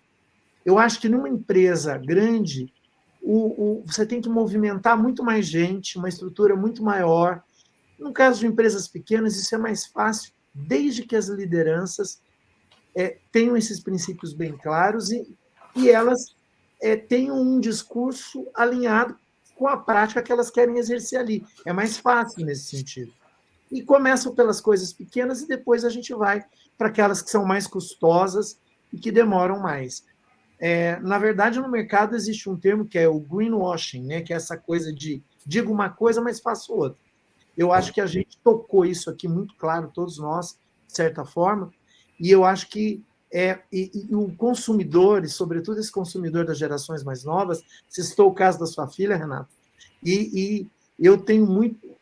D: Eu acho que, numa empresa grande, você tem que movimentar muito mais gente, uma estrutura muito maior. No caso de empresas pequenas, isso é mais fácil, desde que as lideranças tenham esses princípios bem claros e elas tenham um discurso alinhado com a prática que elas querem exercer ali. É mais fácil nesse sentido. E começam pelas coisas pequenas e depois a gente vai para aquelas que são mais custosas e que demoram mais. Na verdade, no mercado existe um termo que é o greenwashing, né? Que é essa coisa de digo uma coisa, mas faço outra. Eu acho que a gente tocou isso aqui muito claro, todos nós, de certa forma, e eu acho que o consumidor, e sobretudo esse consumidor das gerações mais novas, se citou o caso da sua filha, Renata, e eu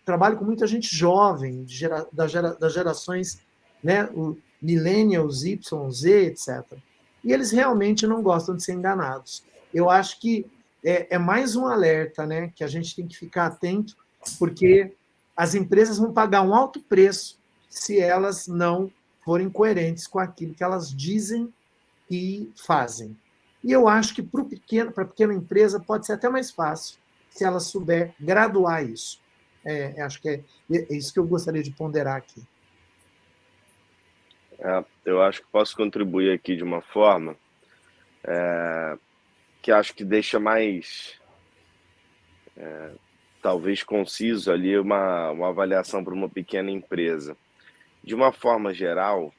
D: trabalho com muita gente jovem, das gerações, né, o millennials, Y, Z, etc. E eles realmente não gostam de ser enganados. Eu acho que é mais um alerta, né, que a gente tem que ficar atento, porque as empresas vão pagar um alto preço se elas não forem coerentes com aquilo que elas dizem e fazem. E eu acho que para a pequena empresa pode ser até mais fácil se ela souber graduar isso. Acho que é isso que eu gostaria de ponderar aqui.
C: Eu acho que posso contribuir aqui de uma forma que acho que deixa mais, talvez conciso ali, uma avaliação para uma pequena empresa. De uma forma geral,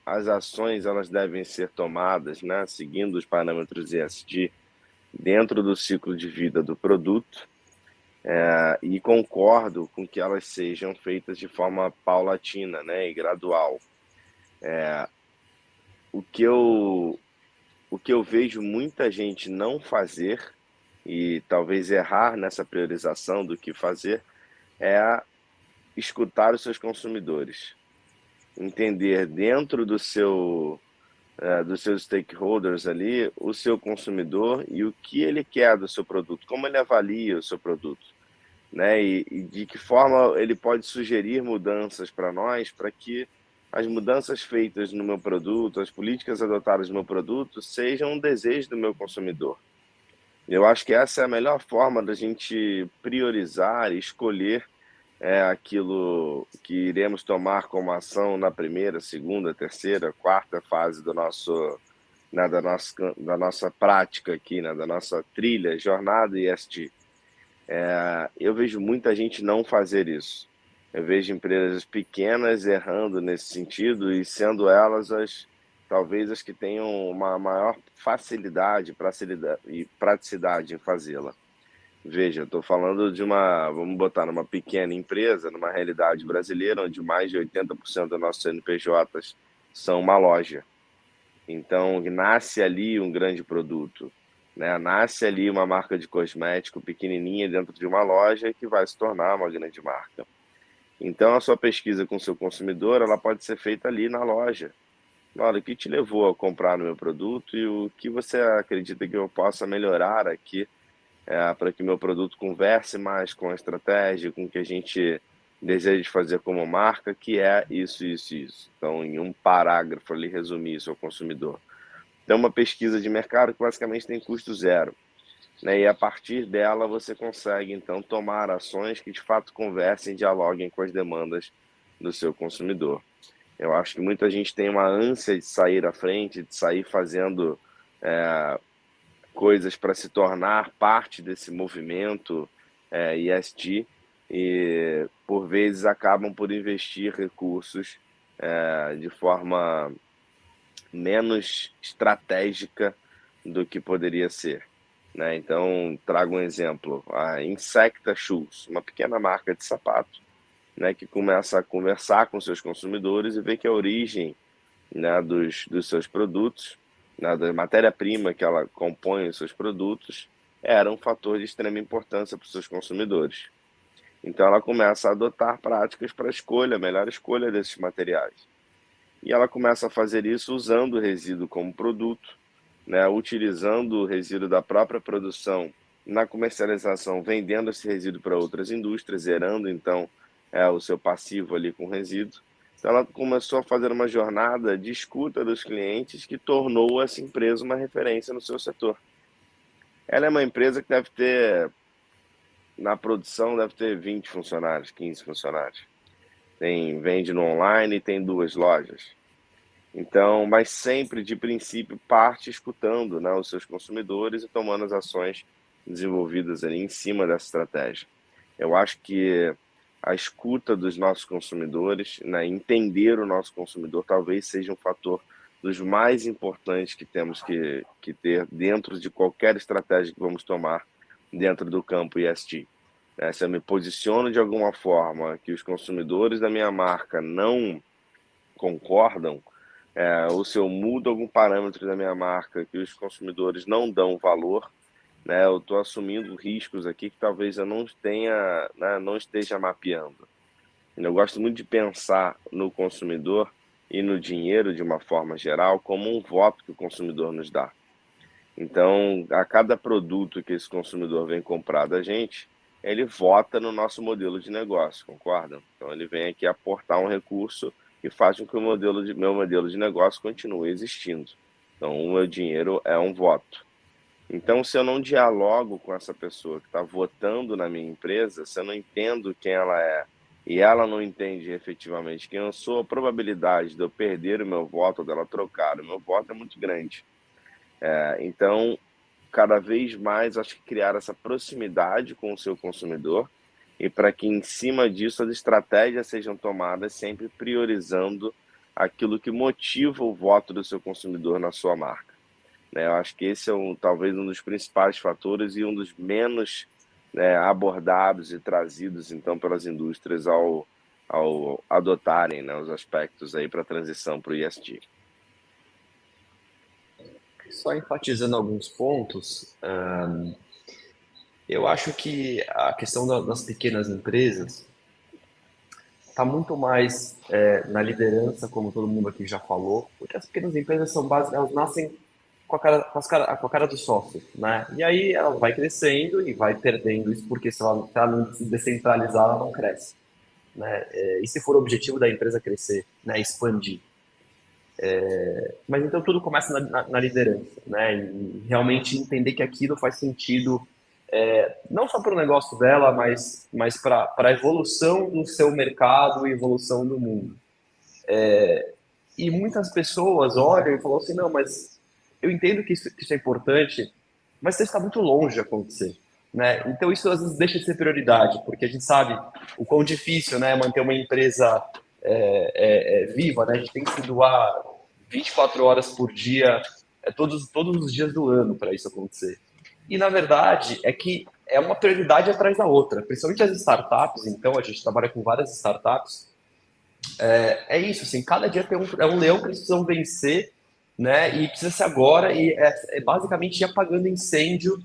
C: as ações elas devem ser tomadas, né, seguindo os parâmetros ESG, dentro do ciclo de vida do produto, e concordo com que elas sejam feitas de forma paulatina, né, e gradual. O que eu vejo muita gente não fazer, e talvez errar nessa priorização do que fazer, é escutar os seus consumidores. Entender dentro dos seus stakeholders ali, o seu consumidor e o que ele quer do seu produto, como ele avalia o seu produto, né? E de que forma ele pode sugerir mudanças para nós, para que as mudanças feitas no meu produto, as políticas adotadas no meu produto, sejam um desejo do meu consumidor. Eu acho que essa é a melhor forma da gente priorizar e escolher aquilo que iremos tomar como ação na primeira, segunda, terceira, quarta fase do nosso, né, da nossa prática aqui, né, da nossa trilha, jornada ESG. Eu vejo muita gente não fazer isso. Eu vejo empresas pequenas errando nesse sentido e sendo elas talvez as que tenham uma maior facilidade e praticidade em fazê-la. Veja, estou falando vamos botar numa pequena empresa, numa realidade brasileira, onde mais de 80% dos nossos CNPJs são uma loja. Então, nasce ali um grande produto, né? Nasce ali uma marca de cosmético pequenininha dentro de uma loja que vai se tornar uma grande marca. Então, a sua pesquisa com o seu consumidor, ela pode ser feita ali na loja. Olha, o que te levou a comprar o meu produto e o que você acredita que eu possa melhorar aqui para que meu produto converse mais com a estratégia, com o que a gente deseja fazer como marca, que é isso, isso, isso. Então, em um parágrafo ali, resumir isso ao consumidor. Então, uma pesquisa de mercado que basicamente tem custo zero, né? E a partir dela você consegue, então, tomar ações que de fato conversem e dialoguem com as demandas do seu consumidor. Eu acho que muita gente tem uma ânsia de sair à frente, de sair fazendo coisas para se tornar parte desse movimento ESG e, por vezes, acabam por investir recursos de forma menos estratégica do que poderia ser, né? Então, trago um exemplo. A Insecta Shoes, uma pequena marca de sapato, né, que começa a conversar com seus consumidores e ver que a origem, né, dos seus produtos, né, da matéria-prima que ela compõe os seus produtos, era um fator de extrema importância para os seus consumidores. Então ela começa a adotar práticas para a melhor escolha desses materiais. E ela começa a fazer isso usando o resíduo como produto, né, utilizando o resíduo da própria produção na comercialização, vendendo esse resíduo para outras indústrias, zerando então o seu passivo ali com resíduo. Então ela começou a fazer uma jornada de escuta dos clientes que tornou essa empresa uma referência no seu setor. Ela é uma empresa que deve ter, na produção, deve ter 20 funcionários, 15 funcionários. Vende no online e tem 2 lojas. Então, mas sempre, de princípio, parte escutando, né, os seus consumidores e tomando as ações desenvolvidas ali em cima dessa estratégia. Eu acho que a escuta dos nossos consumidores, né, entender o nosso consumidor, talvez seja um fator dos mais importantes que temos que ter dentro de qualquer estratégia que vamos tomar dentro do campo ESG. Se eu me posiciono de alguma forma que os consumidores da minha marca não concordam, ou se eu mudo algum parâmetro da minha marca que os consumidores não dão valor, né? Eu estou assumindo riscos aqui que talvez eu não tenha, né, não esteja mapeando. Eu gosto muito de pensar no consumidor e no dinheiro, de uma forma geral, como um voto que o consumidor nos dá. Então, a cada produto que esse consumidor vem comprar da gente, ele vota no nosso modelo de negócio, concordam? Então, ele vem aqui aportar um recurso que faz com que meu modelo de negócio continue existindo. Então, o meu dinheiro é um voto. Então, se eu não dialogo com essa pessoa que está votando na minha empresa, se eu não entendo quem ela é e ela não entende efetivamente quem eu sou, a probabilidade de eu perder o meu voto ou dela trocar o meu voto é muito grande. Então, cada vez mais, acho que criar essa proximidade com o seu consumidor e para que em cima disso as estratégias sejam tomadas sempre priorizando aquilo que motiva o voto do seu consumidor na sua marca. Eu acho que esse é talvez um dos principais fatores e um dos menos, né, abordados e trazidos então pelas indústrias ao adotarem, né, os aspectos aí para a transição para o ESG.
E: Só enfatizando alguns pontos, eu acho que a questão das pequenas empresas está muito mais na liderança, como todo mundo aqui já falou, porque as pequenas empresas são elas nascem com a cara do sócio, né? E aí ela vai crescendo e vai perdendo isso, porque se ela não se descentralizar, ela não cresce, né? E se for o objetivo da empresa crescer, né, expandir. Mas então tudo começa na liderança, né? E realmente entender que aquilo faz sentido, não só para o negócio dela, mas para a evolução do seu mercado e evolução do mundo. E muitas pessoas olham e falam assim, não, mas eu entendo que isso é importante, mas isso está muito longe de acontecer, né? Então isso às vezes deixa de ser prioridade, porque a gente sabe o quão difícil, né, manter uma empresa viva, né? A gente tem que se doar 24 horas por dia, todos os dias do ano para isso acontecer. E na verdade é que é uma prioridade atrás da outra, principalmente as startups. Então a gente trabalha com várias startups. É isso, assim, cada dia é um leão que eles precisam vencer, né? E precisa ser agora, e é basicamente ir apagando incêndio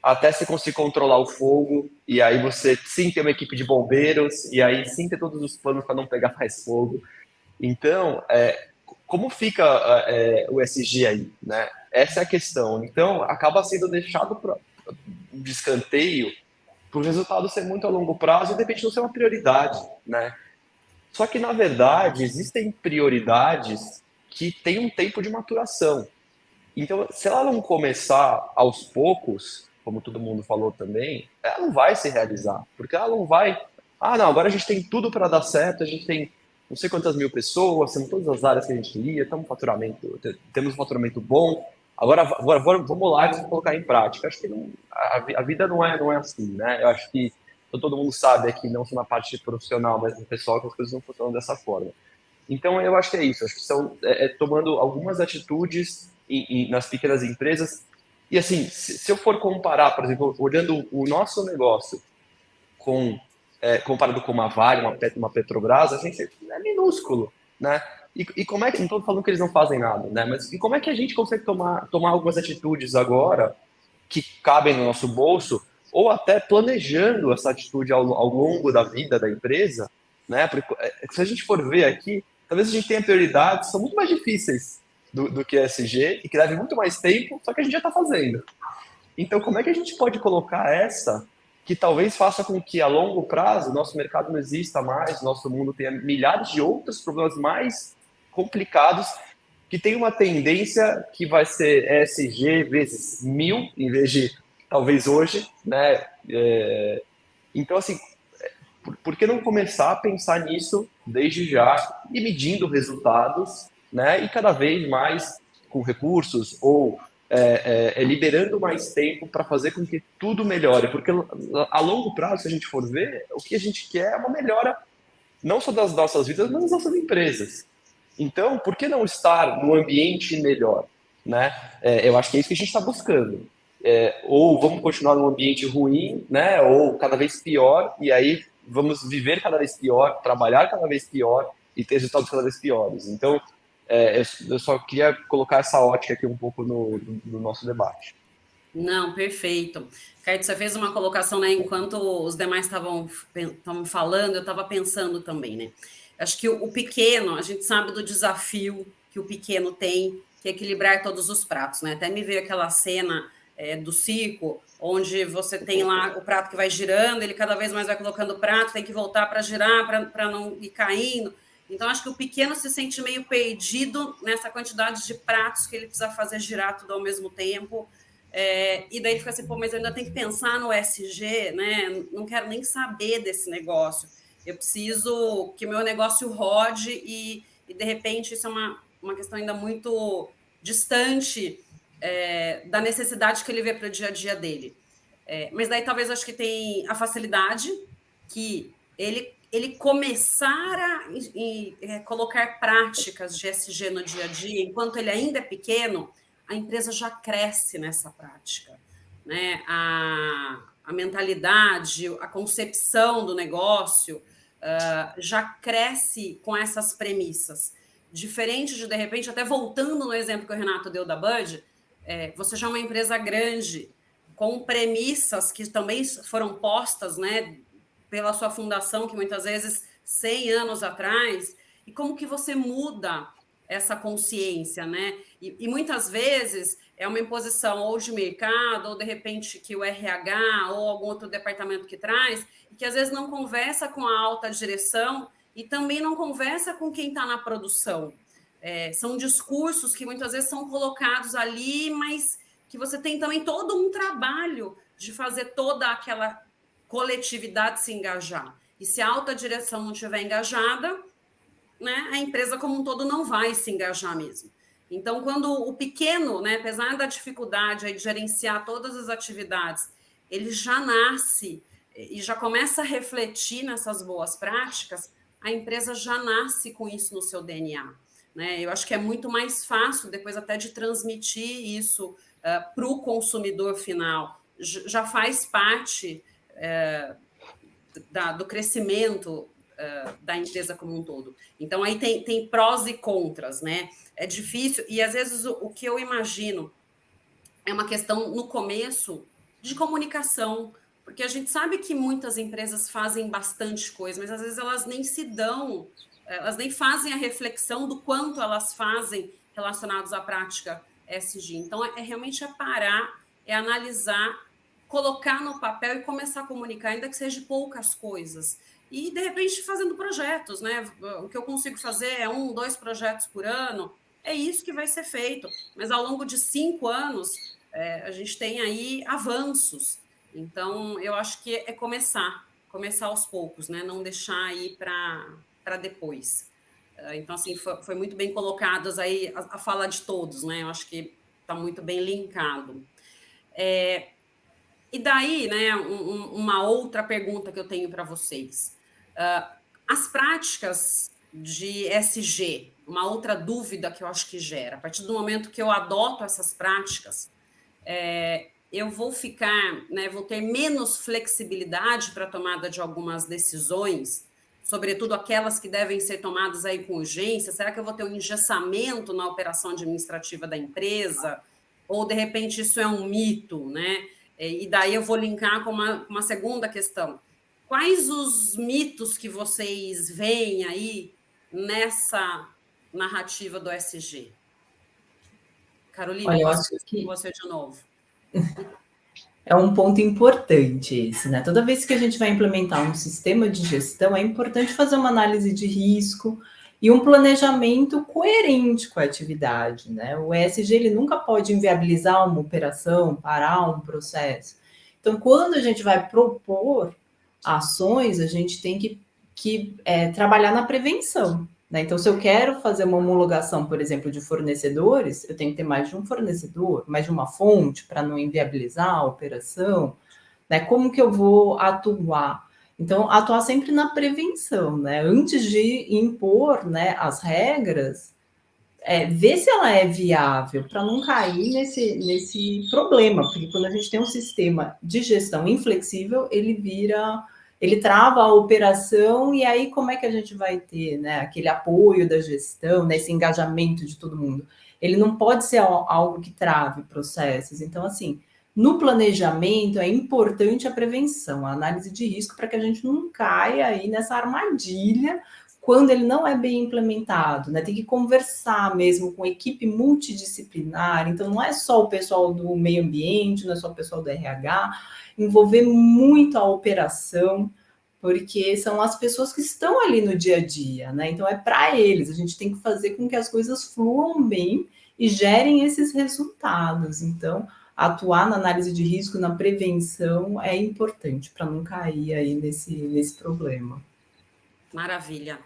E: até você conseguir controlar o fogo, e aí você sim ter uma equipe de bombeiros, e aí sim ter todos os planos para não pegar mais fogo. Então, como fica o SG aí, né? Essa é a questão. Então, acaba sendo deixado de escanteio para o resultado ser muito a longo prazo e de repente não ser uma prioridade, né? Só que, na verdade, existem prioridades que têm um tempo de maturação. Então, se ela não começar aos poucos, como todo mundo falou também, ela não vai se realizar, porque ela não vai... não, agora a gente tem tudo para dar certo, a gente tem não sei quantas mil pessoas, temos todas as áreas que a gente queria, temos um faturamento bom, agora vamos lá e vamos colocar em prática. Acho que a vida não é assim, né? Eu acho que todo mundo sabe aqui, não só na parte profissional, mas no pessoal, que as coisas não funcionam dessa forma. Então, eu acho que é isso. Acho que são tomando algumas atitudes nas pequenas empresas. E, assim, se eu for comparar, por exemplo, olhando o nosso negócio comparado com uma Vale, uma Petrobras, a gente é minúsculo, né? E como é que... Não estou falando que eles não fazem nada, né? Mas e como é que a gente consegue tomar algumas atitudes agora que cabem no nosso bolso, ou até planejando essa atitude ao longo da vida da empresa, né? Porque se a gente for ver aqui, talvez a gente tenha prioridades que são muito mais difíceis do que ESG e que levem muito mais tempo, só que a gente já está fazendo. Então, como é que a gente pode colocar essa que talvez faça com que a longo prazo nosso mercado não exista mais, nosso mundo tenha milhares de outros problemas mais complicados que tem uma tendência que vai ser ESG vezes 1000, em vez de talvez hoje, né? Então, assim, por que não começar a pensar nisso desde já e medindo resultados, né? E cada vez mais com recursos ou liberando mais tempo para fazer com que tudo melhore, porque a longo prazo, se a gente for ver, o que a gente quer é uma melhora não só das nossas vidas, mas das nossas empresas. Então, por que não estar num ambiente melhor, né? Eu acho que é isso que a gente está buscando. Ou vamos continuar num ambiente ruim, né? Ou cada vez pior, e aí vamos viver cada vez pior, trabalhar cada vez pior e ter resultados cada vez piores. Então, eu só queria colocar essa ótica aqui um pouco no nosso debate.
A: Não, perfeito. Caio, você fez uma colocação, né? Enquanto os demais estavam falando, eu estava pensando também, né? Acho que o pequeno, a gente sabe do desafio que o pequeno tem, que é equilibrar todos os pratos, né? Até me veio aquela cena do circo, onde você tem lá o prato que vai girando, ele cada vez mais vai colocando o prato, tem que voltar para girar, para não ir caindo. Então, acho que o pequeno se sente meio perdido nessa quantidade de pratos que ele precisa fazer girar tudo ao mesmo tempo. E daí fica assim, pô, mas eu ainda tenho que pensar no SG, né? Não quero nem saber desse negócio. Eu preciso que meu negócio rode e de repente, isso é uma questão ainda muito distante da necessidade que ele vê para o dia a dia dele. Mas daí talvez acho que tem a facilidade que ele começar a colocar práticas de SG no dia a dia, enquanto ele ainda é pequeno, a empresa já cresce nessa prática, né? A mentalidade, a concepção do negócio já cresce com essas premissas. Diferente de repente, até voltando no exemplo que o Renato deu da Bud, você já é uma empresa grande, com premissas que também foram postas, né, pela sua fundação, que muitas vezes 100 anos atrás, e como que você muda essa consciência, né? E muitas vezes é uma imposição ou de mercado, ou de repente que o RH ou algum outro departamento que traz, e que às vezes não conversa com a alta direção e também não conversa com quem está na produção. São discursos que muitas vezes são colocados ali, mas que você tem também todo um trabalho de fazer toda aquela coletividade se engajar. E se a alta direção não estiver engajada, né, a empresa como um todo não vai se engajar mesmo. Então, quando o pequeno, né, apesar da dificuldade aí de gerenciar todas as atividades, ele já nasce e já começa a refletir nessas boas práticas, a empresa já nasce com isso no seu DNA. Né? Eu acho que é muito mais fácil depois até de transmitir isso para o consumidor final. Já faz parte do crescimento da empresa como um todo. Então, aí tem prós e contras, né? É difícil, e às vezes o que eu imagino é uma questão, no começo, de comunicação, porque a gente sabe que muitas empresas fazem bastante coisa, mas às vezes elas nem se dão, elas nem fazem a reflexão do quanto elas fazem relacionados à prática ESG. Então, realmente parar, analisar, colocar no papel e começar a comunicar, ainda que seja poucas coisas. E, de repente, fazendo projetos, né? O que eu consigo fazer é 1, 2 projetos por ano, é isso que vai ser feito. Mas, ao longo de 5 anos, a gente tem aí avanços. Então, eu acho que é começar aos poucos, né? Não deixar ir para depois. Então, assim, foi muito bem colocadas aí a fala de todos, né? Eu acho que está muito bem linkado. E daí, né, uma outra pergunta que eu tenho para vocês. As práticas de SG, uma outra dúvida que eu acho que gera, a partir do momento que eu adoto essas práticas, eu vou vou ter menos flexibilidade para a tomada de algumas decisões, sobretudo aquelas que devem ser tomadas aí com urgência. Será que eu vou ter um engessamento na operação administrativa da empresa? Ou, de repente, isso é um mito, né? E daí eu vou linkar com uma segunda questão. Quais os mitos que vocês veem aí nessa narrativa do SG? Carolina,
B: Olha, eu
A: posso
B: acho
A: começar
B: que
A: com você de novo?
B: é um ponto importante esse, né? Toda vez que a gente vai implementar um sistema de gestão, é importante fazer uma análise de risco e um planejamento coerente com a atividade, né? O ESG, ele nunca pode inviabilizar uma operação, parar um processo. Então, quando a gente vai propor ações, a gente tem que trabalhar na prevenção, né? Então, se eu quero fazer uma homologação, por exemplo, de fornecedores, eu tenho que ter mais de um fornecedor, mais de uma fonte para não inviabilizar a operação, né? Como que eu vou atuar? Então, atuar sempre na prevenção, né? Antes de impor, né, as regras, ver se ela é viável para não cair nesse problema, porque quando a gente tem um sistema de gestão inflexível, ele trava a operação, e aí como é que a gente vai ter, né, aquele apoio da gestão, né, esse engajamento de todo mundo? Ele não pode ser algo que trave processos. Então, assim, no planejamento é importante a prevenção, a análise de risco, para que a gente não caia aí nessa armadilha quando ele não é bem implementado, né? Tem que conversar mesmo com a equipe multidisciplinar, então não é só o pessoal do meio ambiente, não é só o pessoal do RH, envolver muito a operação, porque são as pessoas que estão ali no dia a dia, né? Então é para eles, a gente tem que fazer com que as coisas fluam bem e gerem esses resultados. Então, atuar na análise de risco, na prevenção, é importante para não cair aí nesse problema.
A: Maravilha.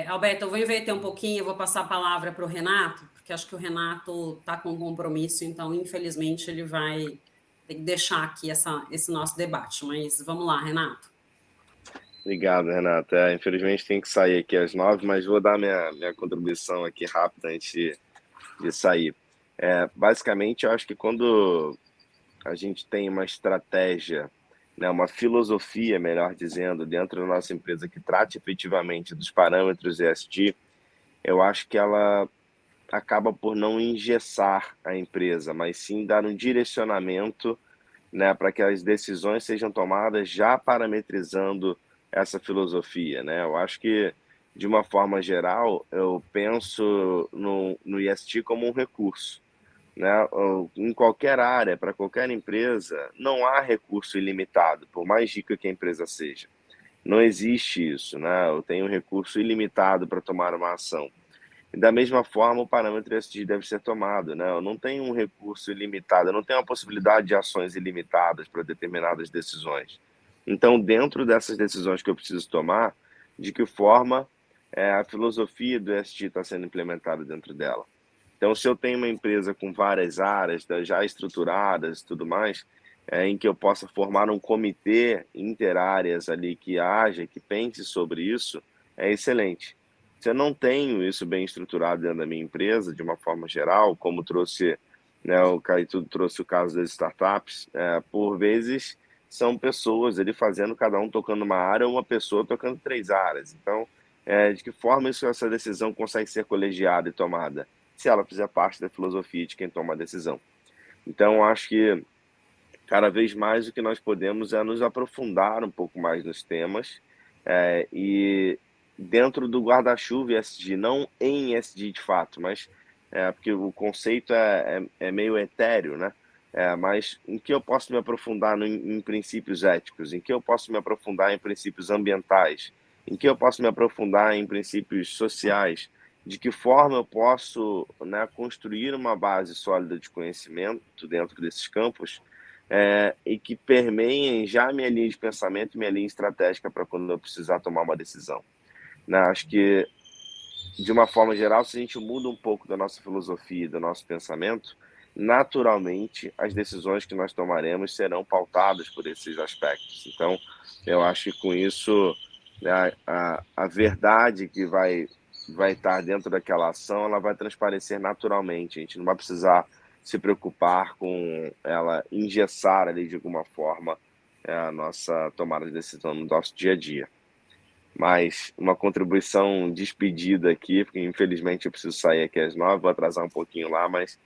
A: Alberto, eu vou inverter um pouquinho, eu vou passar a palavra para o Renato, porque acho que o Renato está com compromisso, então, infelizmente, ele vai ter que deixar aqui esse nosso debate. Mas vamos lá, Renato.
C: Obrigado, Renato. Infelizmente tem que sair aqui às 9, mas vou dar minha contribuição aqui rápida antes de sair. Basicamente, eu acho que quando a gente tem uma estratégia, né, uma filosofia, melhor dizendo, dentro da nossa empresa que trate efetivamente dos parâmetros ESG, eu acho que ela acaba por não engessar a empresa, mas sim dar um direcionamento, né, para que as decisões sejam tomadas já parametrizando essa filosofia, né? Eu acho que, de uma forma geral, eu penso no ESG como um recurso, né? Em qualquer área, para qualquer empresa, não há recurso ilimitado, por mais rica que a empresa seja. Não existe isso, né? Eu tenho um recurso ilimitado para tomar uma ação. E da mesma forma, o parâmetro ESG deve ser tomado, né? Eu não tenho um recurso ilimitado, eu não tenho a possibilidade de ações ilimitadas para determinadas decisões. Então, dentro dessas decisões que eu preciso tomar, de que forma a filosofia do ESG está sendo implementada dentro dela? Então, se eu tenho uma empresa com várias áreas já estruturadas e tudo mais, em que eu possa formar um comitê interáreas ali que haja, que pense sobre isso, é excelente. Se eu não tenho isso bem estruturado dentro da minha empresa, de uma forma geral, como trouxe, né, o Caetano trouxe o caso das startups, por vezes são pessoas ali fazendo, cada um tocando uma área, uma pessoa tocando 3 áreas. Então, de que forma essa decisão consegue ser colegiada e tomada? Se ela fizer parte da filosofia de quem toma a decisão. Então, acho que cada vez mais o que nós podemos é nos aprofundar um pouco mais nos temas e dentro do guarda-chuva ESG, não em ESG de fato, mas porque o conceito é meio etéreo, né? Mas em que eu posso me aprofundar em princípios éticos, em que eu posso me aprofundar em princípios ambientais, em que eu posso me aprofundar em princípios sociais, de que forma eu posso, né, construir uma base sólida de conhecimento dentro desses campos e que permeiem já minha linha de pensamento e minha linha estratégica para quando eu precisar tomar uma decisão. Né? Acho que, de uma forma geral, se a gente muda um pouco da nossa filosofia, do nosso pensamento, naturalmente as decisões que nós tomaremos serão pautadas por esses aspectos. Então, eu acho que com isso, a verdade que vai estar dentro daquela ação, ela vai transparecer naturalmente. A gente não vai precisar se preocupar com ela engessar ali de alguma forma a nossa tomada de decisão no nosso dia a dia. Mas uma contribuição despedida aqui, porque infelizmente eu preciso sair aqui às 9, vou atrasar um pouquinho lá, mas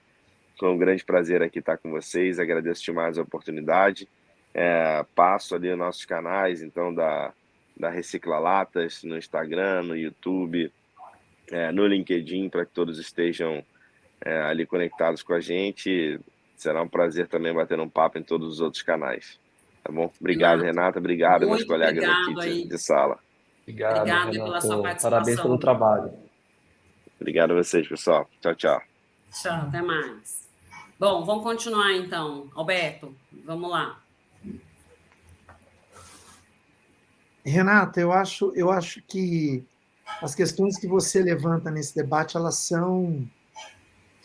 C: foi um grande prazer aqui estar com vocês, agradeço demais a oportunidade. Passo ali os nossos canais, então, da Recicla Latas, no Instagram, no YouTube, no LinkedIn, para que todos estejam ali conectados com a gente. Será um prazer também bater um papo em todos os outros canais. Tá bom? Obrigado, Renata. Obrigado, meus colegas aqui de sala.
E: Obrigado,
A: Renato,
E: pela
A: sua participação.
E: Parabéns pelo trabalho.
C: Obrigado a vocês, pessoal. Tchau, tchau.
A: Tchau, até mais. Bom, vamos continuar então. Alberto, vamos lá.
D: Renata, eu acho que as questões que você levanta nesse debate, elas são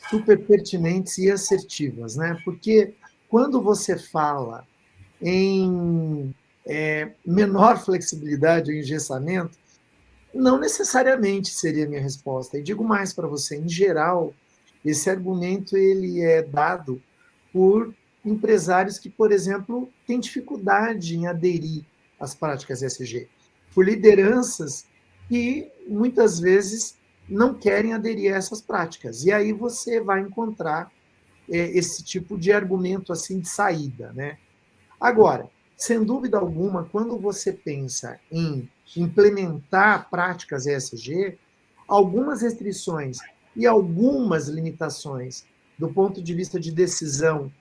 D: super pertinentes e assertivas, né? Porque quando você fala em menor flexibilidade ou engessamento, não necessariamente seria a minha resposta. E digo mais para você, em geral, esse argumento ele é dado por empresários que, por exemplo, têm dificuldade em aderir às práticas ESG, por lideranças que muitas vezes não querem aderir a essas práticas. E aí você vai encontrar esse tipo de argumento assim de saída, né? Agora, sem dúvida alguma, quando você pensa em implementar práticas ESG, algumas restrições e algumas limitações do ponto de vista de decisão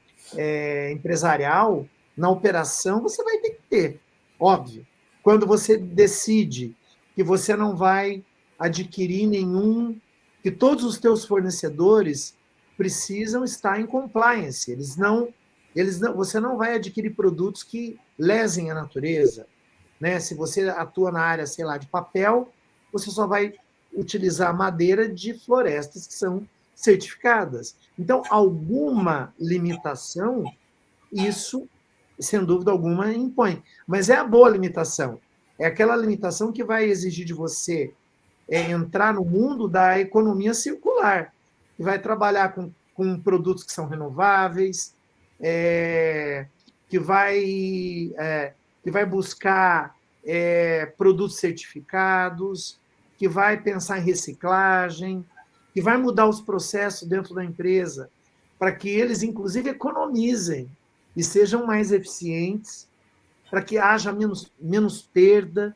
D: empresarial, na operação, você vai ter que ter, óbvio. Quando você decide que você não vai adquirir que todos os teus fornecedores precisam estar em compliance, você não vai adquirir produtos que lesem a natureza, né? Se você atua na área, sei lá, de papel, você só vai utilizar madeira de florestas que são certificadas. Então, alguma limitação, isso, sem dúvida alguma, impõe. Mas é a boa limitação. É aquela limitação que vai exigir de você entrar no mundo da economia circular, que vai trabalhar com produtos que são renováveis, que vai buscar produtos certificados, que vai pensar em reciclagem, que vai mudar os processos dentro da empresa para que eles, inclusive, economizem e sejam mais eficientes, para que haja menos perda.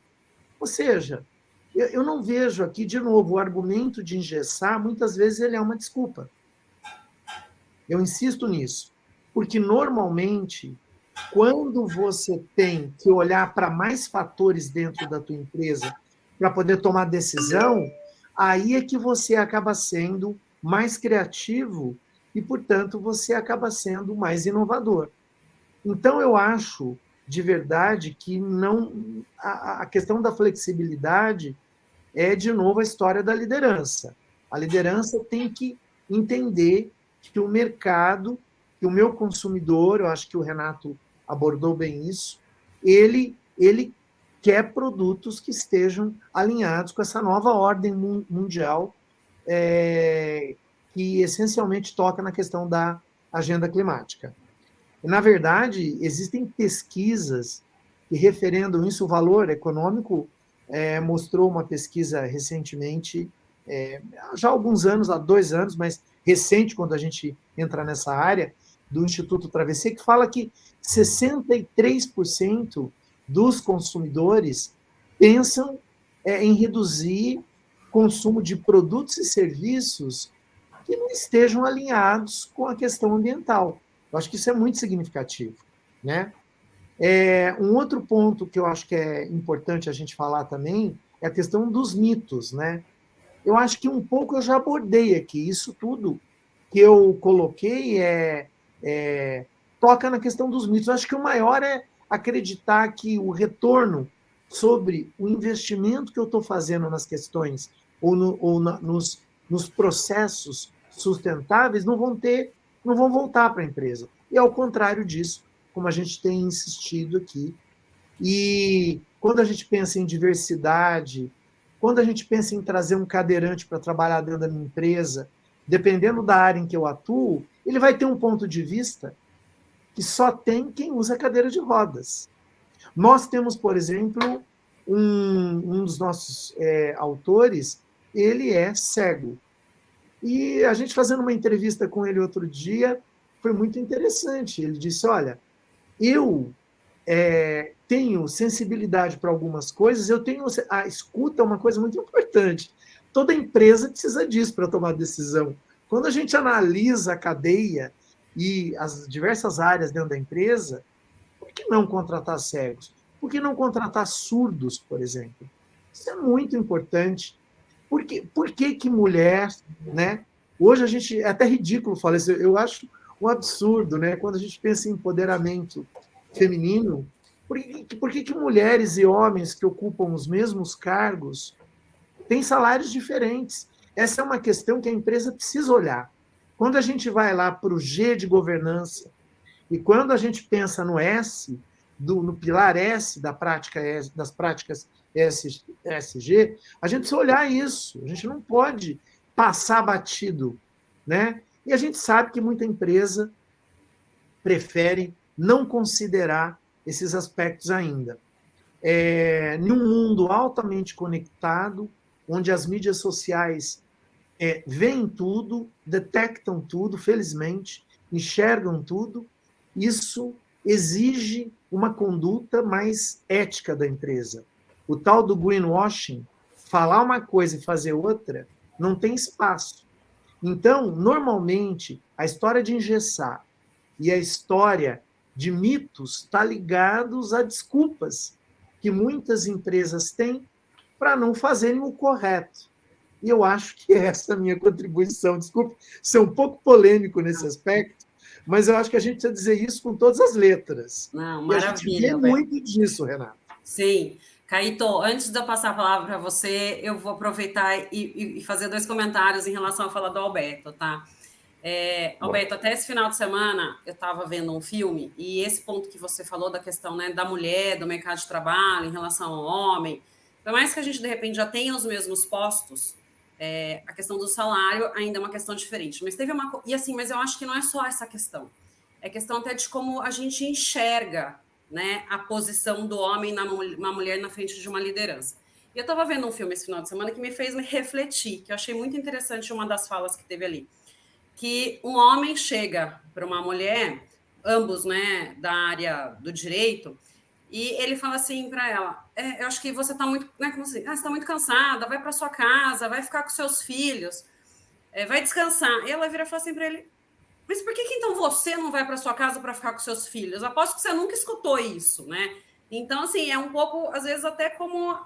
D: Ou seja, eu não vejo aqui, de novo, o argumento de engessar, muitas vezes ele é uma desculpa. Eu insisto nisso, porque normalmente, quando você tem que olhar para mais fatores dentro da tua empresa para poder tomar decisão, aí é que você acaba sendo mais criativo e, portanto, você acaba sendo mais inovador. Então, eu acho, de verdade, que não a questão da flexibilidade é, de novo, a história da liderança. A liderança tem que entender que o mercado, que o meu consumidor, eu acho que o Renato abordou bem isso, ele quer produtos que estejam alinhados com essa nova ordem mundial que essencialmente toca na questão da agenda climática. Na verdade, existem pesquisas que referendam isso. O Valor Econômico mostrou uma pesquisa recentemente, já há alguns anos, há 2 anos, mas recente, quando a gente entra nessa área, do Instituto Travessia, que fala que 63% dos consumidores pensam em reduzir consumo de produtos e serviços que não estejam alinhados com a questão ambiental. Eu acho que isso é muito significativo, né? Um outro ponto que eu acho que é importante a gente falar também é a questão dos mitos, né? Eu acho que um pouco eu já abordei aqui. Isso tudo que eu coloquei toca na questão dos mitos. Eu acho que o maior é acreditar que o retorno sobre o investimento que eu estou fazendo nas questões nos processos sustentáveis não vão voltar para a empresa. E ao contrário disso, como a gente tem insistido aqui. E quando a gente pensa em diversidade, quando a gente pensa em trazer um cadeirante para trabalhar dentro da minha empresa, dependendo da área em que eu atuo, ele vai ter um ponto de vista que só tem quem usa cadeira de rodas. Nós temos, por exemplo, um dos nossos autores, ele é cego. E a gente fazendo uma entrevista com ele outro dia, foi muito interessante. Ele disse, olha, eu tenho sensibilidade para algumas coisas, a escuta é uma coisa muito importante. Toda empresa precisa disso para tomar decisão. Quando a gente analisa a cadeia e as diversas áreas dentro da empresa, por que não contratar cegos? Por que não contratar surdos, por exemplo? Isso é muito importante. Por que mulher, né? Hoje a gente, é até ridículo falar isso, eu acho um absurdo, né? Quando a gente pensa em empoderamento feminino, por que mulheres e homens que ocupam os mesmos cargos têm salários diferentes? Essa é uma questão que a empresa precisa olhar. Quando a gente vai lá para o G de governança e quando a gente pensa no S, no pilar S das práticas ESG, a gente precisa olhar isso. A gente não pode passar batido, né? E a gente sabe que muita empresa prefere não considerar esses aspectos ainda. Num mundo altamente conectado, onde as mídias sociais veem tudo, detectam tudo, felizmente, enxergam tudo. Isso exige uma conduta mais ética da empresa. O tal do greenwashing, falar uma coisa e fazer outra, não tem espaço. Então, normalmente, a história de engessar e a história de mitos está ligados a desculpas que muitas empresas têm para não fazerem o correto. E eu acho que essa é a minha contribuição. Desculpe ser um pouco polêmico nesse aspecto, mas eu acho que a gente precisa dizer isso com todas as letras.
A: Não,
D: E a gente vê
A: maravilha,
D: muito disso, Renato.
A: Sim. Caíto, antes de eu passar a palavra para você, eu vou aproveitar e fazer 2 comentários em relação à fala do Alberto, tá? Alberto, até esse final de semana eu estava vendo um filme e esse ponto que você falou da questão, né, da mulher, do mercado de trabalho em relação ao homem, por mais que a gente de repente já tenha os mesmos postos, a questão do salário ainda é uma questão diferente. Mas teve uma e assim, mas eu acho que não é só essa questão. É questão até de como a gente enxerga, né, a posição do homem na mulher na frente de uma liderança. E eu estava vendo um filme esse final de semana que me fez me refletir, que eu achei muito interessante uma das falas que teve ali, que um homem chega para uma mulher, ambos, né, da área do direito, e ele fala assim para ela: eu acho que você está muito, né, como assim? Você está muito cansada, vai para sua casa, vai ficar com seus filhos, vai descansar. E ela vira e fala assim para ele: mas por que então você não vai para sua casa para ficar com seus filhos? Aposto que você nunca escutou isso, né? Então, assim, é um pouco, às vezes, até como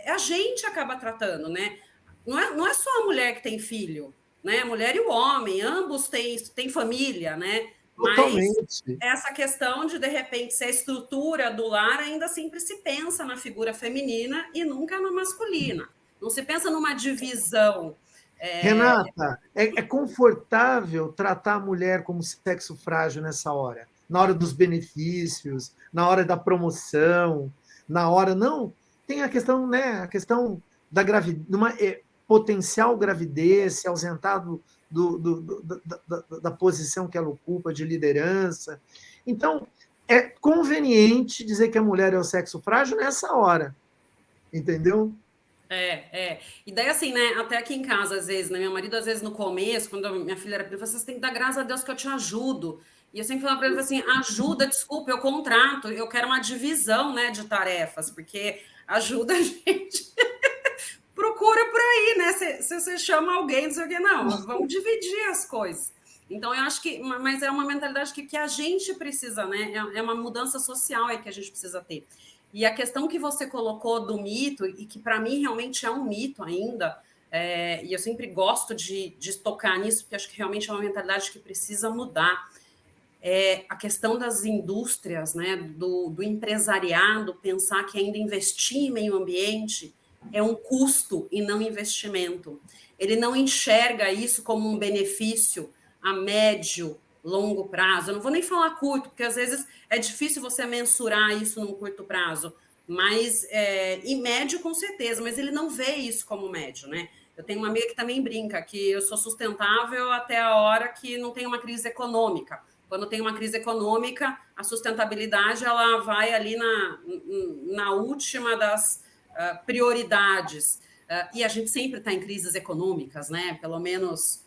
A: a gente acaba tratando, né? Não é só a mulher que tem filho, né? A mulher e o homem, ambos têm família, né?
D: Totalmente.
A: Mas essa questão de repente, se a estrutura do lar ainda sempre se pensa na figura feminina e nunca na masculina. Não se pensa numa divisão.
D: Renata, é confortável tratar a mulher como sexo frágil nessa hora? Na hora dos benefícios, na hora da promoção, na hora... Não, tem a questão, né? A questão da gravidez, uma potencial gravidez, se ausentar da posição que ela ocupa de liderança. Então, é conveniente dizer que a mulher é o sexo frágil nessa hora, entendeu?
A: E daí, assim, né, até aqui em casa, às vezes, né, meu marido, às vezes, no começo, quando minha filha era pequena, você tem que dar graças a Deus que eu te ajudo. E eu sempre falava para ele assim: ajuda, desculpa, eu contrato, eu quero uma divisão, né, de tarefas, porque ajuda a gente. Procura por aí, né? Se você chama alguém, não sei o que, não, vamos dividir as coisas. Então, eu acho que, mas é uma mentalidade que a gente precisa, né? É uma mudança social aí que a gente precisa ter. E a questão que você colocou do mito, e que para mim realmente é um mito ainda, e eu sempre gosto de tocar nisso, porque acho que realmente é uma mentalidade que precisa mudar. A questão das indústrias, né, do empresariado, pensar que ainda investir em meio ambiente é um custo e não investimento. Ele não enxerga isso como um benefício a médio, longo prazo. Eu não vou nem falar curto, porque às vezes é difícil você mensurar isso num curto prazo, mas em médio, com certeza, mas ele não vê isso como médio, né? Eu tenho uma amiga que também brinca que eu sou sustentável até a hora que não tem uma crise econômica. Quando tem uma crise econômica, a sustentabilidade ela vai ali na última das prioridades. E a gente sempre está em crises econômicas, né? Pelo menos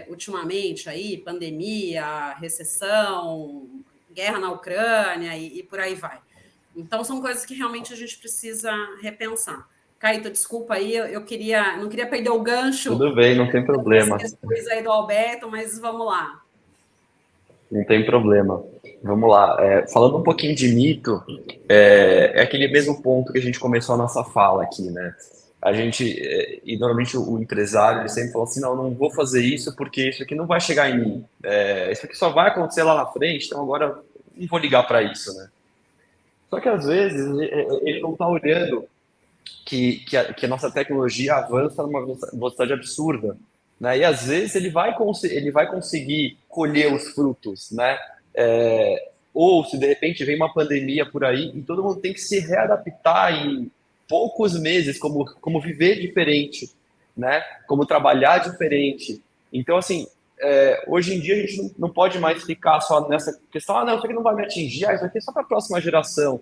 A: ultimamente, aí, pandemia, recessão, guerra na Ucrânia e por aí vai. Então, são coisas que realmente a gente precisa repensar. Caíto, desculpa aí, não queria perder o gancho.
E: Tudo bem, não tem problema.
A: Das questões aí do Alberto, mas vamos lá.
E: Não tem problema. Vamos lá. Falando um pouquinho de mito, é aquele mesmo ponto que a gente começou a nossa fala aqui, né? A gente, e normalmente o empresário, ele sempre fala assim: não vou fazer isso porque isso aqui não vai chegar em mim. Isso aqui só vai acontecer lá na frente, então agora não vou ligar para isso, né? Só que às vezes ele não está olhando que a nossa tecnologia avança numa velocidade absurda, né? E às vezes ele vai conseguir colher os frutos, né? Ou se de repente vem uma pandemia por aí e todo mundo tem que se readaptar em poucos meses, como viver diferente, né? Como trabalhar diferente. Então, assim, hoje em dia a gente não pode mais ficar só nessa questão: não, isso aqui não vai me atingir, isso aqui é só para a próxima geração.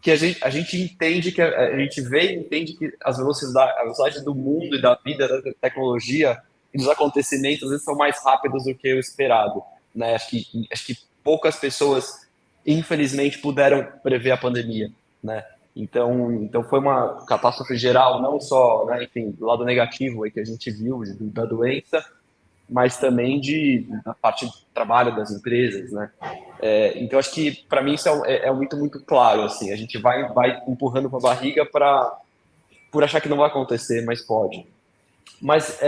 E: Que a gente entende, que a gente vê e entende que a velocidade do mundo e da vida, da tecnologia e dos acontecimentos, às vezes, são mais rápidos do que o esperado. né? Acho que poucas pessoas, infelizmente, puderam prever a pandemia, né? Então foi uma catástrofe geral, não só, né, enfim, do lado negativo aí que a gente viu da doença, mas também da parte de trabalho das empresas, né? Então acho que para mim isso é muito muito claro, assim, a gente vai empurrando com a barriga por achar que não vai acontecer, mas pode. Mas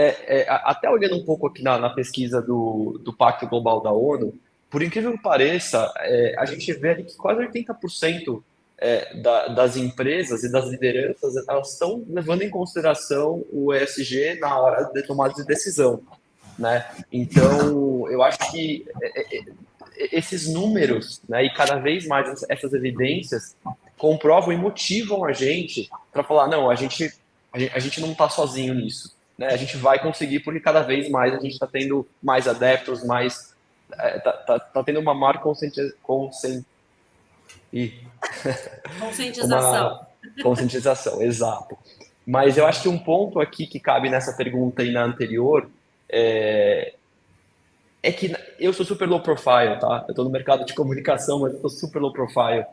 E: até olhando um pouco aqui na pesquisa do Pacto Global da ONU, por incrível que pareça, a gente vê ali que quase 80% das empresas e das lideranças elas estão levando em consideração o ESG na hora de tomada de decisão, né? Então, eu acho que esses números, né, e cada vez mais essas evidências comprovam e motivam a gente para falar, não, a gente não está sozinho nisso, né? A gente vai conseguir porque cada vez mais a gente está tendo mais adeptos, mais tá tendo uma maior
A: Conscientização.
E: conscientização, exato. Mas eu acho que um ponto aqui que cabe nessa pergunta e na anterior é que eu sou super low profile, tá? Eu estou no mercado de comunicação, mas eu estou super low profile.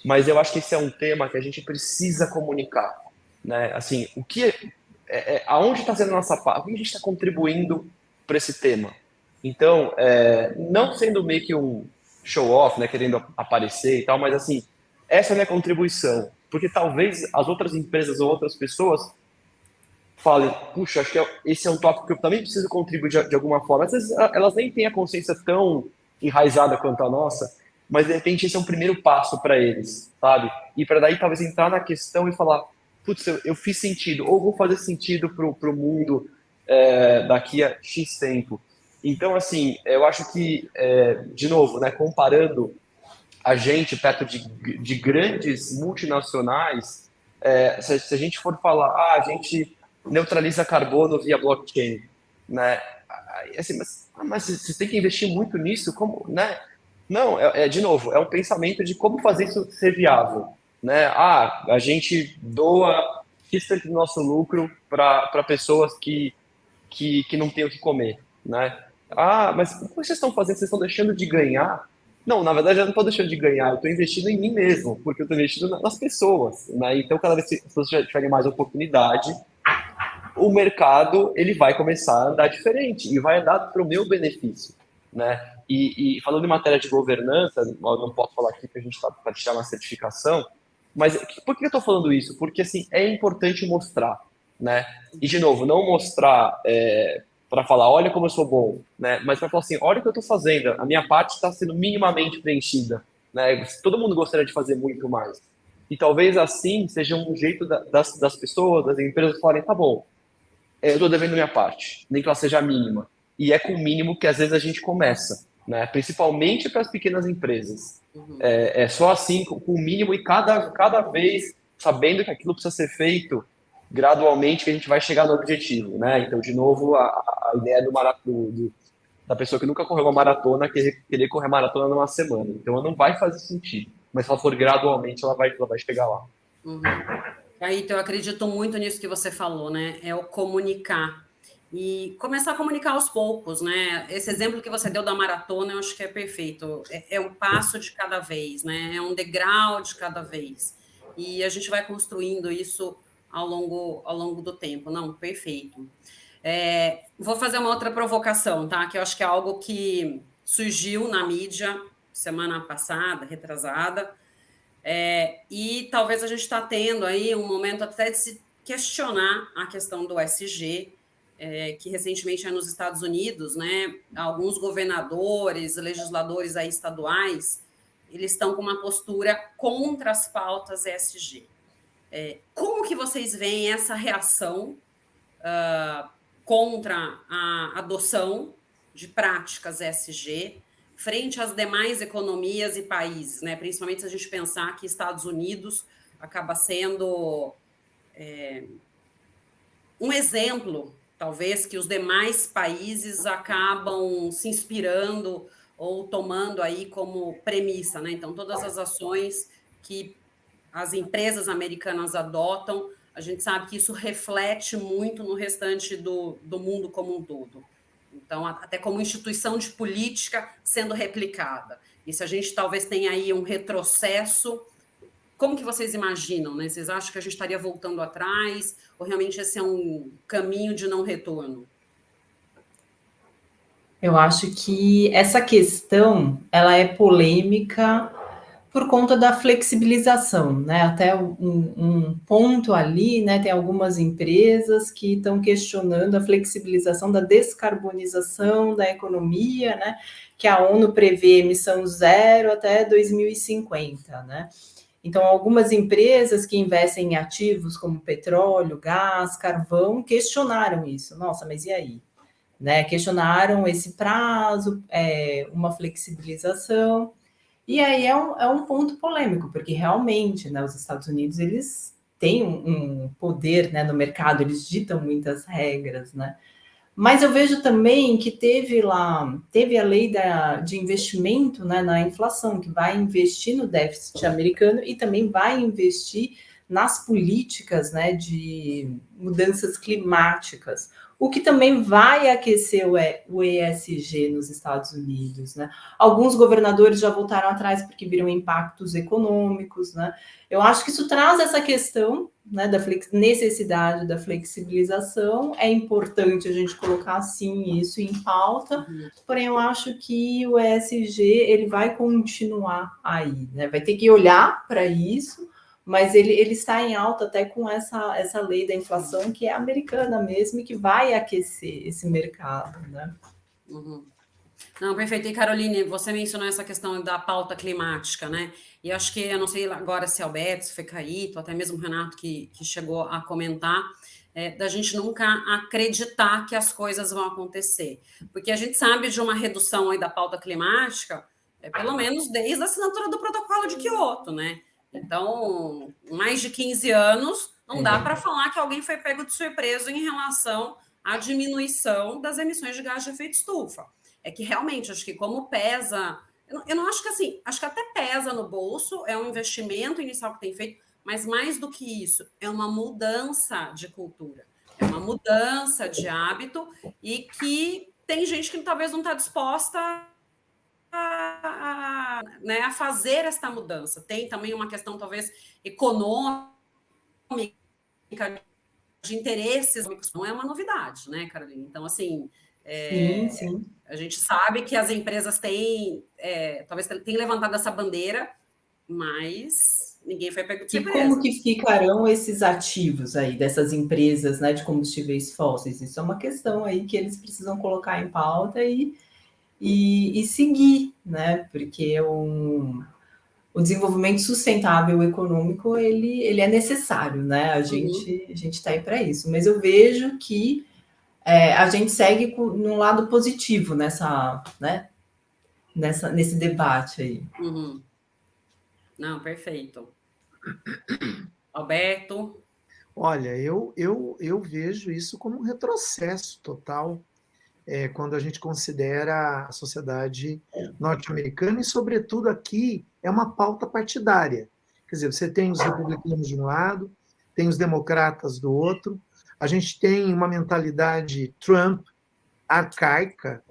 E: Mas eu acho que esse é um tema que a gente precisa comunicar, né? Assim, aonde está sendo a nossa parte? O que a gente está contribuindo para esse tema? Então, não sendo meio que um show-off, né? Querendo aparecer e tal, mas assim, essa é a minha contribuição. Porque talvez as outras empresas ou outras pessoas falem, puxa, acho que esse é um tópico que eu também preciso contribuir de alguma forma. Às vezes elas nem têm a consciência tão enraizada quanto a nossa, mas de repente esse é um primeiro passo para eles, sabe? E para daí talvez entrar na questão e falar, putz, eu fiz sentido, ou vou fazer sentido para o mundo daqui a X tempo. Então, assim, eu acho que, de novo, né, comparando a gente perto de grandes multinacionais, se a gente for falar, a gente neutraliza carbono via blockchain, né? Assim, mas você tem que investir muito nisso, como, né? Não, de novo, é um pensamento de como fazer isso ser viável, né? A gente doa X% do nosso lucro para pessoas que não têm o que comer, né? Mas o que vocês estão fazendo? Vocês estão deixando de ganhar? Não, na verdade, eu não estou deixando de ganhar, eu estou investindo em mim mesmo, porque eu estou investindo nas pessoas, né? Então, cada vez que as pessoas tiverem mais oportunidade, o mercado ele vai começar a andar diferente e vai andar para o meu benefício, né? E falando em matéria de governança, eu não posso falar aqui que a gente está para tirar uma certificação, mas por que eu estou falando isso? Porque assim é importante mostrar, né? E de novo, não mostrar para falar, olha como eu sou bom, né? Mas para falar assim, olha o que eu estou fazendo, a minha parte está sendo minimamente preenchida, né? Todo mundo gostaria de fazer muito mais. E talvez assim seja um jeito das pessoas, das empresas falarem, tá bom, eu estou devendo minha parte, nem que ela seja mínima. E é com o mínimo que às vezes a gente começa, né? Principalmente para as pequenas empresas. É só assim, com o mínimo e cada vez sabendo que aquilo precisa ser feito gradualmente que a gente vai chegar no objetivo, né? Então, de novo, a ideia da pessoa que nunca correu uma maratona querer correr maratona numa semana. Então, ela não vai fazer sentido. Mas se ela for gradualmente, ela vai chegar lá.
A: Uhum. Aí, então, eu acredito muito nisso que você falou, né? É o comunicar. E começar a comunicar aos poucos, né? Esse exemplo que você deu da maratona, eu acho que é perfeito. É um passo de cada vez, né? É um degrau de cada vez. E a gente vai construindo isso ao longo do tempo. Não, perfeito. Vou fazer uma outra provocação, tá? Que eu acho que é algo que surgiu na mídia semana passada, retrasada, e talvez a gente está tendo aí um momento até de se questionar a questão do ESG, que recentemente é nos Estados Unidos, né? Alguns governadores, legisladores aí estaduais, eles estão com uma postura contra as pautas ESG. Como que vocês veem essa reação contra a adoção de práticas ESG frente às demais economias e países, né? Principalmente se a gente pensar que Estados Unidos acaba sendo um exemplo, talvez, que os demais países acabam se inspirando ou tomando aí como premissa, né? Então, todas as ações que as empresas americanas adotam, a gente sabe que isso reflete muito no restante do mundo como um todo. Então, até como instituição de política sendo replicada. E se a gente talvez tenha aí um retrocesso, como que vocês imaginam, né? Vocês acham que a gente estaria voltando atrás? Ou realmente esse é um caminho de não retorno?
B: Eu acho que essa questão, ela é polêmica por conta da flexibilização, né? Até um ponto ali, né? Tem algumas empresas que estão questionando a flexibilização da descarbonização da economia, né? Que a ONU prevê emissão zero até 2050, né? Então, algumas empresas que investem em ativos como petróleo, gás, carvão, questionaram isso. Nossa, mas e aí? Né? Questionaram esse prazo, uma flexibilização. E aí é um ponto polêmico, porque realmente, né, os Estados Unidos, eles têm um poder, né, no mercado, eles ditam muitas regras, né? Mas eu vejo também que teve a lei de investimento, né, na inflação, que vai investir no déficit americano e também vai investir nas políticas, né, de mudanças climáticas, o que também vai aquecer o ESG nos Estados Unidos, né? Alguns governadores já voltaram atrás porque viram impactos econômicos, né? Eu acho que isso traz essa questão, né, da necessidade da flexibilização. É importante a gente colocar, sim, isso em pauta, porém eu acho que o ESG ele vai continuar aí, né? Vai ter que olhar para isso, mas ele está em alta até com essa lei da inflação, que é americana mesmo, e que vai aquecer esse mercado, né?
A: Uhum. Não, perfeito. E, Caroline, você mencionou essa questão da pauta climática, né? E acho que, eu não sei agora se é o Beto, se foi Caíto, até mesmo o Renato que chegou a comentar, da gente nunca acreditar que as coisas vão acontecer. Porque a gente sabe de uma redução aí da pauta climática, pelo menos desde a assinatura do protocolo de Quioto, né? Então, mais de 15 anos, não dá para falar que alguém foi pego de surpresa em relação à diminuição das emissões de gás de efeito estufa. É que realmente, acho que como pesa... Eu não acho que assim, acho que até pesa no bolso, é um investimento inicial que tem feito, mas mais do que isso, é uma mudança de cultura, é uma mudança de hábito e que tem gente que talvez não está disposta né, a fazer esta mudança. Tem também uma questão talvez econômica, de interesses, não é uma novidade, né, Carolina? Então, assim,
B: Sim.
A: a gente sabe que as empresas têm, talvez tenham levantado essa bandeira, mas ninguém foi pego de
B: E
A: surpresa.
B: como que ficarão esses ativos aí dessas empresas, né, de combustíveis fósseis? Isso é uma questão aí que eles precisam colocar em pauta e seguir, né? Porque o desenvolvimento sustentável econômico ele é necessário, né? A gente está aí para isso. Mas eu vejo que a gente segue num lado positivo nesse debate aí.
A: Uhum. Não, perfeito. Alberto?
D: Olha, eu vejo isso como um retrocesso total, quando a gente considera a sociedade norte-americana, e, sobretudo, aqui é uma pauta partidária. Quer dizer, você tem os republicanos de um lado, tem os democratas do outro, a gente tem uma mentalidade Trump arcaica,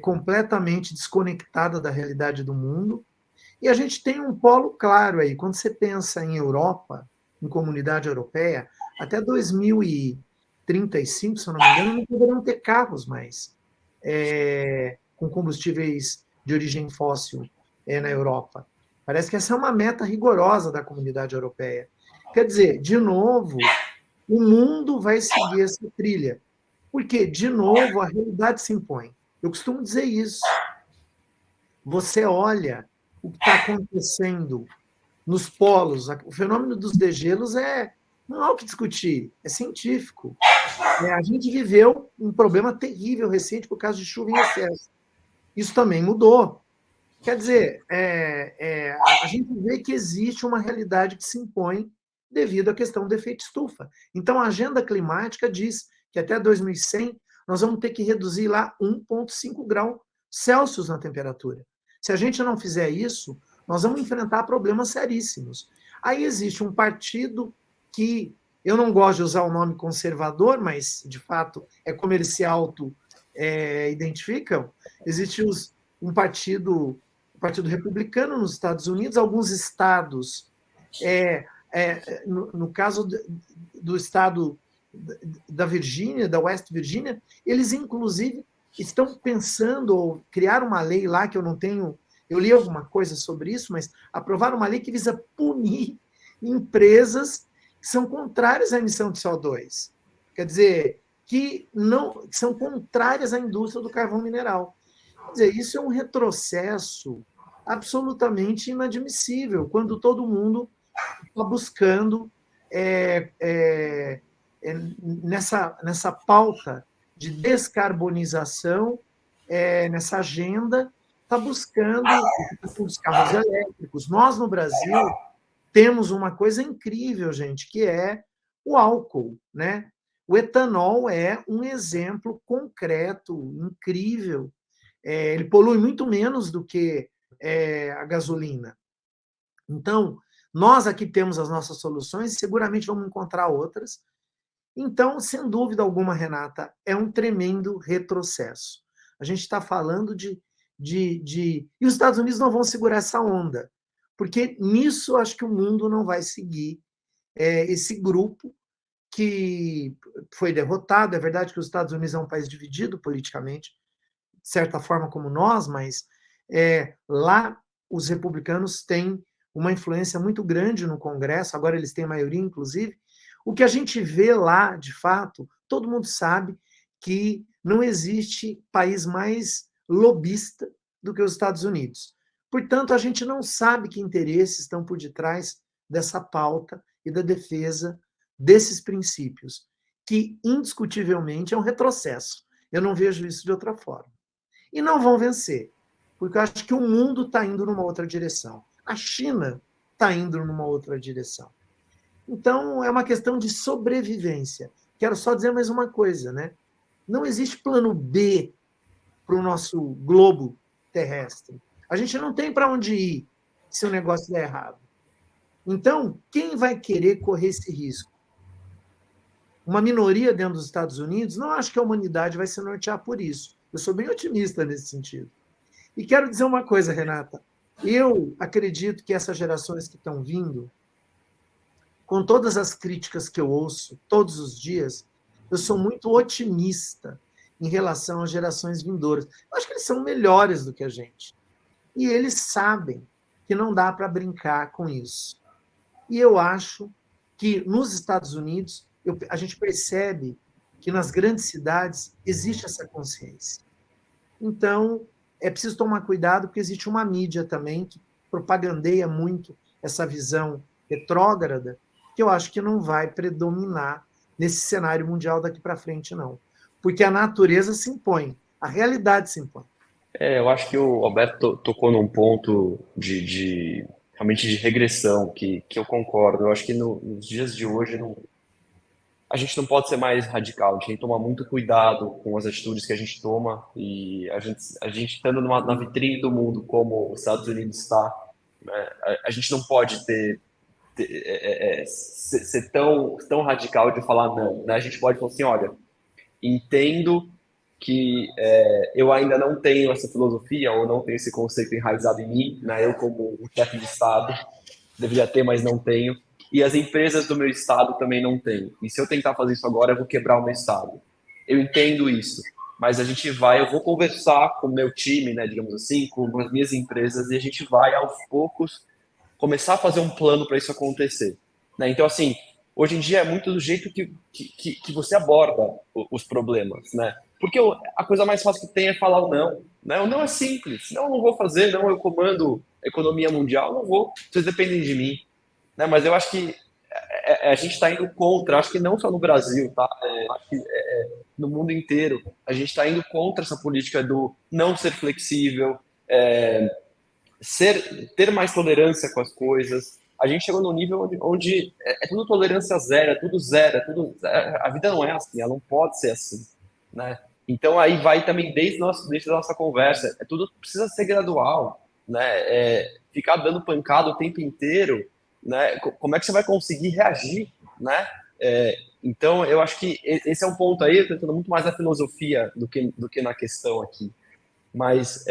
D: completamente desconectada da realidade do mundo, e a gente tem um polo claro aí. Quando você pensa em Europa, em comunidade europeia, até 2035, se eu não me engano, não poderão ter carros mais com combustíveis de origem fóssil na Europa. Parece que essa é uma meta rigorosa da comunidade europeia. Quer dizer, de novo, o mundo vai seguir essa trilha, porque, de novo, a realidade se impõe. Eu costumo dizer isso. Você olha o que está acontecendo nos polos, o fenômeno dos degelos não há o que discutir, é científico. A gente viveu um problema terrível recente por causa de chuva em excesso. Isso também mudou. Quer dizer, a gente vê que existe uma realidade que se impõe devido à questão do efeito estufa. Então, a agenda climática diz que até 2100 nós vamos ter que reduzir lá 1,5 graus Celsius na temperatura. Se a gente não fizer isso, nós vamos enfrentar problemas seríssimos. Aí existe um partido que, eu não gosto de usar o nome conservador, mas, de fato, é como ele se identificam. Existe um partido republicano nos Estados Unidos, alguns estados, no caso do estado da Virgínia, da West Virginia, eles, inclusive, estão pensando ou criar uma lei lá, que eu não tenho... Eu li alguma coisa sobre isso, mas aprovar uma lei que visa punir empresas que são contrárias à emissão de CO2. Quer dizer, que são contrárias à indústria do carvão mineral. Quer dizer, isso é um retrocesso absolutamente inadmissível, quando todo mundo está buscando nessa pauta de descarbonização, nessa agenda, está buscando os carros elétricos. Nós, no Brasil, temos uma coisa incrível, gente, que é o álcool, né? O etanol é um exemplo concreto, incrível. Ele polui muito menos do que a gasolina. Então, nós aqui temos as nossas soluções, seguramente vamos encontrar outras. Então, sem dúvida alguma, Renata, é um tremendo retrocesso. A gente está falando de... E os Estados Unidos não vão segurar essa onda, porque nisso acho que o mundo não vai seguir esse grupo que foi derrotado. É verdade que os Estados Unidos é um país dividido politicamente, de certa forma como nós, mas lá os republicanos têm uma influência muito grande no Congresso, agora eles têm maioria, inclusive. O que a gente vê lá, de fato, todo mundo sabe que não existe país mais lobista do que os Estados Unidos. Portanto, a gente não sabe que interesses estão por detrás dessa pauta e da defesa desses princípios, que indiscutivelmente é um retrocesso. Eu não vejo isso de outra forma. E não vão vencer, porque eu acho que o mundo está indo numa outra direção. A China está indo numa outra direção. Então, é uma questão de sobrevivência. Quero só dizer mais uma coisa, né? Não existe plano B para o nosso globo terrestre. A gente não tem para onde ir se o negócio der errado. Então, quem vai querer correr esse risco? Uma minoria dentro dos Estados Unidos? Não acho que a humanidade vai se nortear por isso. Eu sou bem otimista nesse sentido. E quero dizer uma coisa, Renata. Eu acredito que essas gerações que estão vindo, com todas as críticas que eu ouço todos os dias, eu sou muito otimista em relação às gerações vindouras. Eu acho que eles são melhores do que a gente. E eles sabem que não dá para brincar com isso. E eu acho que nos Estados Unidos, a gente percebe que nas grandes cidades existe essa consciência. Então, é preciso tomar cuidado, porque existe uma mídia também que propagandeia muito essa visão retrógrada, que eu acho que não vai predominar nesse cenário mundial daqui para frente, não. Porque a natureza se impõe, a realidade se impõe.
E: Eu acho que o Alberto tocou num ponto realmente de regressão, que eu concordo. Eu acho que nos dias de hoje a gente não pode ser mais radical, a gente tem que tomar muito cuidado com as atitudes que a gente toma, e a gente estando na vitrine do mundo como os Estados Unidos está, né, a gente não pode ser tão radical de falar não, né? A gente pode falar assim, olha, entendo que eu ainda não tenho essa filosofia ou não tenho esse conceito enraizado em mim, né? Eu como um chefe de Estado deveria ter, mas não tenho. E as empresas do meu estado também não têm. E se eu tentar fazer isso agora, eu vou quebrar o meu estado. Eu entendo isso, mas eu vou conversar com o meu time, né, digamos assim, com as minhas empresas, e a gente vai, aos poucos, começar a fazer um plano para isso acontecer. Né? Então, assim, hoje em dia é muito do jeito que você aborda os problemas, né? Porque a coisa mais fácil que tem é falar o não. Né? O não é simples. Não, eu não vou fazer, não, eu comando a economia mundial, não vou. Vocês dependem de mim. Né, mas eu acho que a gente está indo contra, acho que não só no Brasil, tá? Acho que no mundo inteiro, a gente está indo contra essa política do não ser flexível, ter mais tolerância com as coisas. A gente chegou num nível onde é tudo tolerância zero, a vida não é assim, ela não pode ser assim, né? Então aí vai também desde a nossa conversa, tudo precisa ser gradual, né? Ficar dando pancada o tempo inteiro, né? Como é que você vai conseguir reagir, né? Então, eu acho que esse é um ponto aí, eu estou tentando muito mais na filosofia do que na questão aqui. Mas,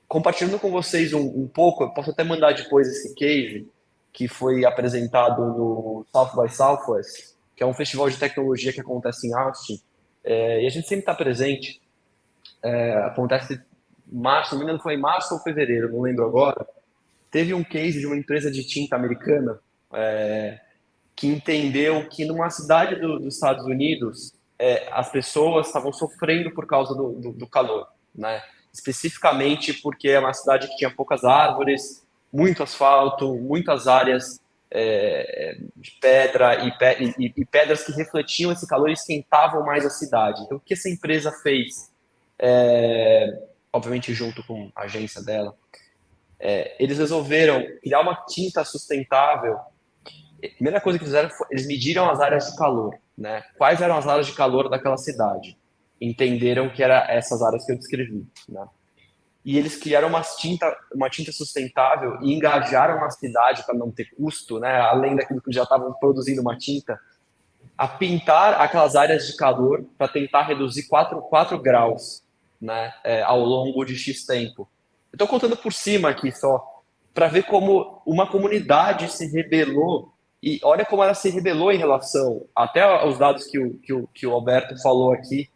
E: compartilhando com vocês um pouco, eu posso até mandar depois esse case que foi apresentado no South by Southwest, que é um festival de tecnologia que acontece em Austin, e a gente sempre está presente. Acontece em março, não me engano, foi em março ou fevereiro, não lembro agora. Teve um case de uma empresa de tinta americana que entendeu que numa cidade dos Estados Unidos as pessoas estavam sofrendo por causa do calor, né? Especificamente porque é uma cidade que tinha poucas árvores, muito asfalto, muitas áreas de pedra e pedras que refletiam esse calor e esquentavam mais a cidade. Então, o que essa empresa fez? Obviamente junto com a agência dela, eles resolveram criar uma tinta sustentável. A primeira coisa que fizeram foi eles mediram as áreas de calor, né? Quais eram as áreas de calor daquela cidade? Entenderam que eram essas áreas que eu descrevi, né? E eles criaram uma tinta sustentável e engajaram a cidade para não ter custo, né? Além daquilo que já estavam produzindo uma tinta, a pintar aquelas áreas de calor para tentar reduzir 4 graus, né? Ao longo de X tempo. Eu estou contando por cima aqui só, para ver como uma comunidade se rebelou. E olha como ela se rebelou em relação até aos dados que o Alberto falou aqui,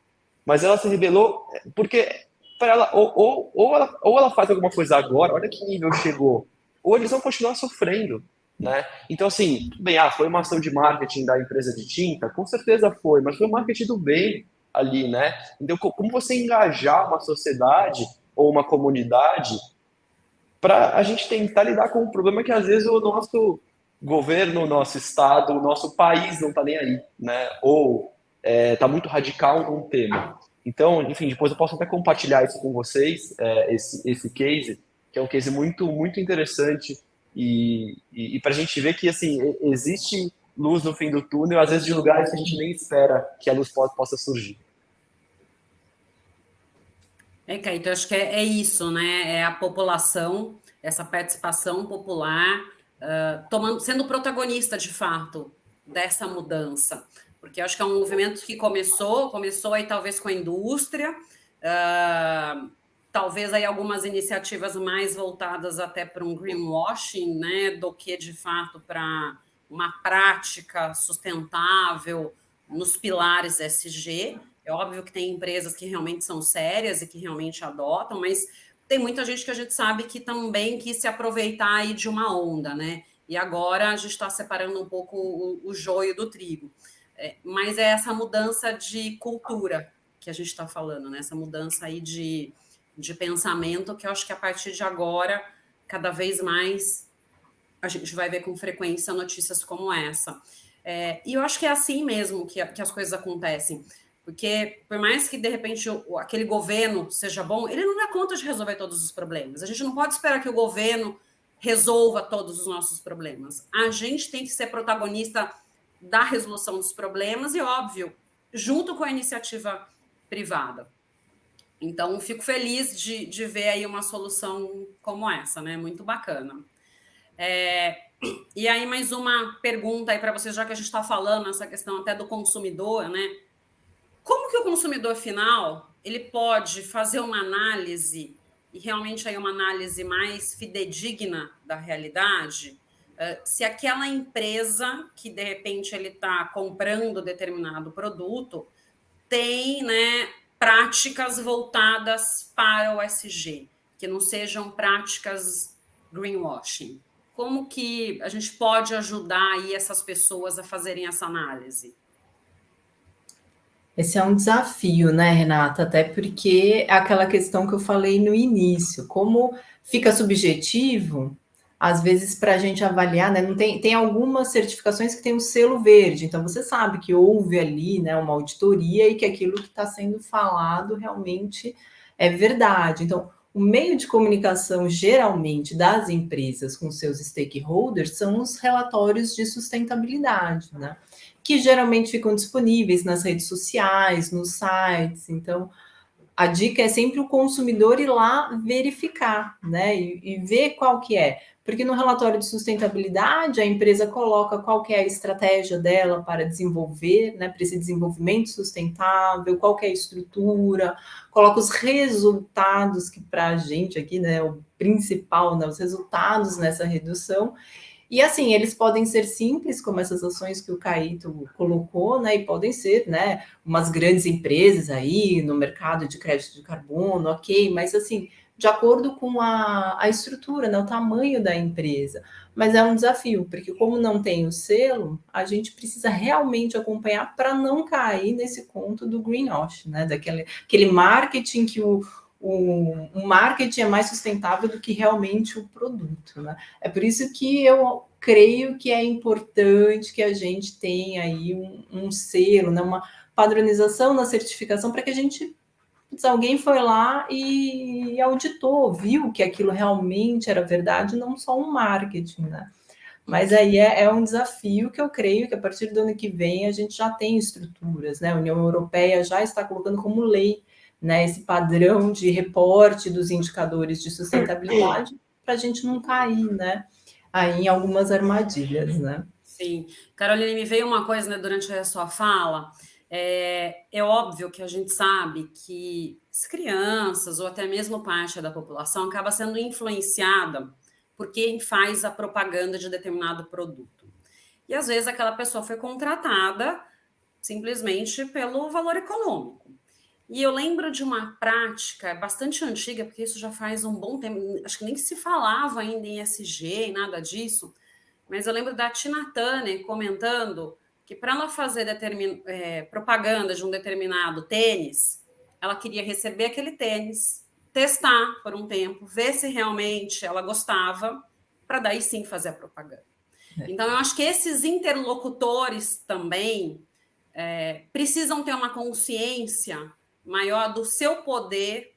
E: mas ela se rebelou porque para ela ou ela faz alguma coisa agora, olha que nível chegou, ou eles vão continuar sofrendo, né? Então assim, tudo bem, foi uma ação de marketing da empresa de tinta, com certeza foi, mas foi um marketing do bem ali, né? Então como você engajar uma sociedade ou uma comunidade para a gente tentar lidar com um problema que às vezes o nosso governo, o nosso estado, o nosso país não está nem aí, né? Ou está muito radical num tema. Então, enfim, depois eu posso até compartilhar isso com vocês, esse case, que é um case muito, muito interessante e para a gente ver que assim existe luz no fim do túnel, às vezes de lugares que a gente nem espera que a luz possa surgir.
A: Caíto, eu acho que é isso, né? É a população, essa participação popular, sendo protagonista, de fato, dessa mudança. Porque eu acho que é um movimento que começou aí talvez com a indústria, talvez aí algumas iniciativas mais voltadas até para um greenwashing, né? Do que, de fato, para uma prática sustentável nos pilares SG. É óbvio que tem empresas que realmente são sérias e que realmente adotam, mas tem muita gente que a gente sabe que também quis se aproveitar aí de uma onda, né? E agora a gente está separando um pouco o joio do trigo. Mas é essa mudança de cultura que a gente está falando, né? Essa mudança aí de pensamento que eu acho que a partir de agora, cada vez mais, a gente vai ver com frequência notícias como essa. E eu acho que é assim mesmo que as coisas acontecem. Porque, por mais que, de repente, aquele governo seja bom, ele não dá conta de resolver todos os problemas. A gente não pode esperar que o governo resolva todos os nossos problemas. A gente tem que ser protagonista da resolução dos problemas e, óbvio, junto com a iniciativa privada. Então, fico feliz de ver aí uma solução como essa, né? Muito bacana. E aí, mais uma pergunta aí para vocês, já que a gente está falando essa questão até do consumidor, né? Como que o consumidor final ele pode fazer uma análise, e realmente aí uma análise mais fidedigna da realidade, se aquela empresa que, de repente, ele está comprando determinado produto tem, né, práticas voltadas para o ESG, que não sejam práticas greenwashing? Como que a gente pode ajudar aí essas pessoas a fazerem essa análise?
B: Esse é um desafio, né, Renata? Até porque é aquela questão que eu falei no início, como fica subjetivo, às vezes para a gente avaliar, né? Não tem algumas certificações que tem um selo verde, então você sabe que houve ali, né, uma auditoria e que aquilo que está sendo falado realmente é verdade. Então, o meio de comunicação, geralmente, das empresas com seus stakeholders são os relatórios de sustentabilidade, né? Que geralmente ficam disponíveis nas redes sociais, nos sites. Então, a dica é sempre o consumidor ir lá verificar, né? E ver qual que é. Porque no relatório de sustentabilidade, a empresa coloca qual que é a estratégia dela para desenvolver, né, para esse desenvolvimento sustentável, qual que é a estrutura, coloca os resultados, que para a gente aqui, né, o principal, né, os resultados nessa redução. E assim, eles podem ser simples, como essas ações que o Caíto colocou, né? E podem ser, né, umas grandes empresas aí no mercado de crédito de carbono, ok, mas assim, de acordo com a estrutura, né, o tamanho da empresa. Mas é um desafio, porque como não tem o selo, a gente precisa realmente acompanhar para não cair nesse conto do greenwash, né? Aquele marketing que o marketing é mais sustentável do que realmente o produto, né? É por isso que eu creio que é importante que a gente tenha aí um selo, né? Uma padronização na certificação para que a gente, se alguém foi lá e auditou, viu que aquilo realmente era verdade, não só um marketing, né? Mas aí é um desafio que eu creio que a partir do ano que vem a gente já tem estruturas, né? A União Europeia já está colocando como lei, né, esse padrão de reporte dos indicadores de sustentabilidade para a gente não cair, né, aí em algumas armadilhas, né?
A: Sim. Caroline, me veio uma coisa, né, durante a sua fala. É óbvio que a gente sabe que as crianças, ou até mesmo parte da população, acaba sendo influenciada por quem faz a propaganda de determinado produto. E às vezes aquela pessoa foi contratada simplesmente pelo valor econômico. E eu lembro de uma prática bastante antiga, porque isso já faz um bom tempo, acho que nem se falava ainda em ESG e nada disso, mas eu lembro da Tina Turner comentando que para ela fazer propaganda de um determinado tênis, ela queria receber aquele tênis, testar por um tempo, ver se realmente ela gostava, para daí sim fazer a propaganda. Então, eu acho que esses interlocutores também precisam ter uma consciência maior do seu poder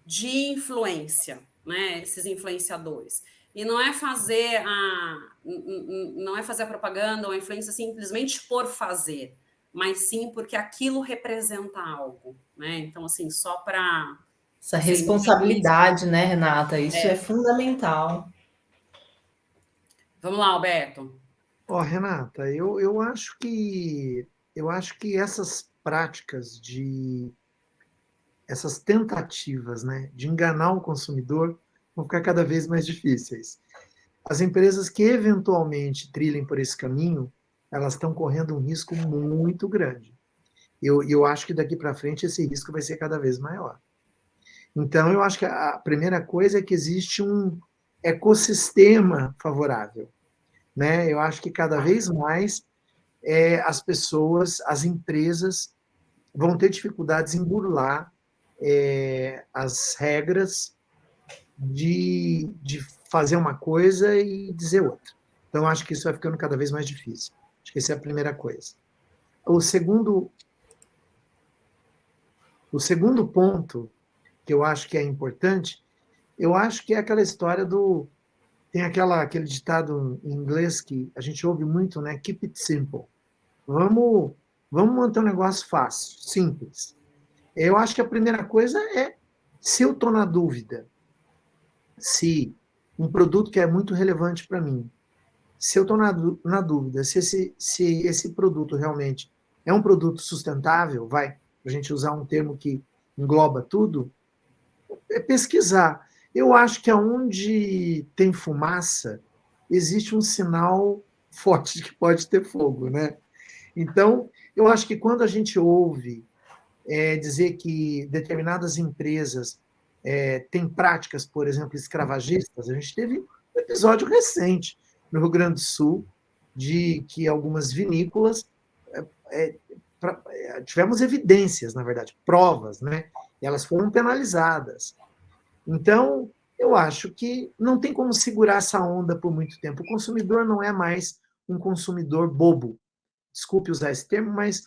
A: de influência, né? Esses influenciadores. E não é fazer a propaganda ou a influência simplesmente por fazer, mas sim porque aquilo representa algo, né? Então, assim, só para...
B: Essa responsabilidade, né, Renata? Isso é fundamental.
A: Vamos lá, Alberto.
D: Renata, eu acho que essas práticas essas tentativas, né, de enganar o consumidor vão ficar cada vez mais difíceis. As empresas que eventualmente trilhem por esse caminho, elas estão correndo um risco muito grande. Eu acho que daqui para frente esse risco vai ser cada vez maior. Então, eu acho que a primeira coisa é que existe um ecossistema favorável, né? Eu acho que cada vez mais as pessoas, as empresas vão ter dificuldades em burlar as regras de fazer uma coisa e dizer outra. Então, acho que isso vai ficando cada vez mais difícil. Acho que essa é a primeira coisa. O segundo ponto que eu acho que é importante, eu acho que é aquela história do... Tem aquele ditado em inglês que a gente ouve muito, né? Keep it simple. Vamos manter um negócio fácil, simples. Eu acho que a primeira coisa é, se eu estou na dúvida, se um produto que é muito relevante para mim, se eu estou na dúvida se esse produto realmente é um produto sustentável, para a gente usar um termo que engloba tudo, é pesquisar. Eu acho que aonde tem fumaça, existe um sinal forte de que pode ter fogo, né? Então, eu acho que quando a gente ouve dizer que determinadas empresas têm práticas, por exemplo, escravagistas, a gente teve um episódio recente no Rio Grande do Sul de que algumas vinícolas tivemos evidências, na verdade, provas, né? E elas foram penalizadas. Então, eu acho que não tem como segurar essa onda por muito tempo. O consumidor não é mais um consumidor bobo. Desculpe usar esse termo, mas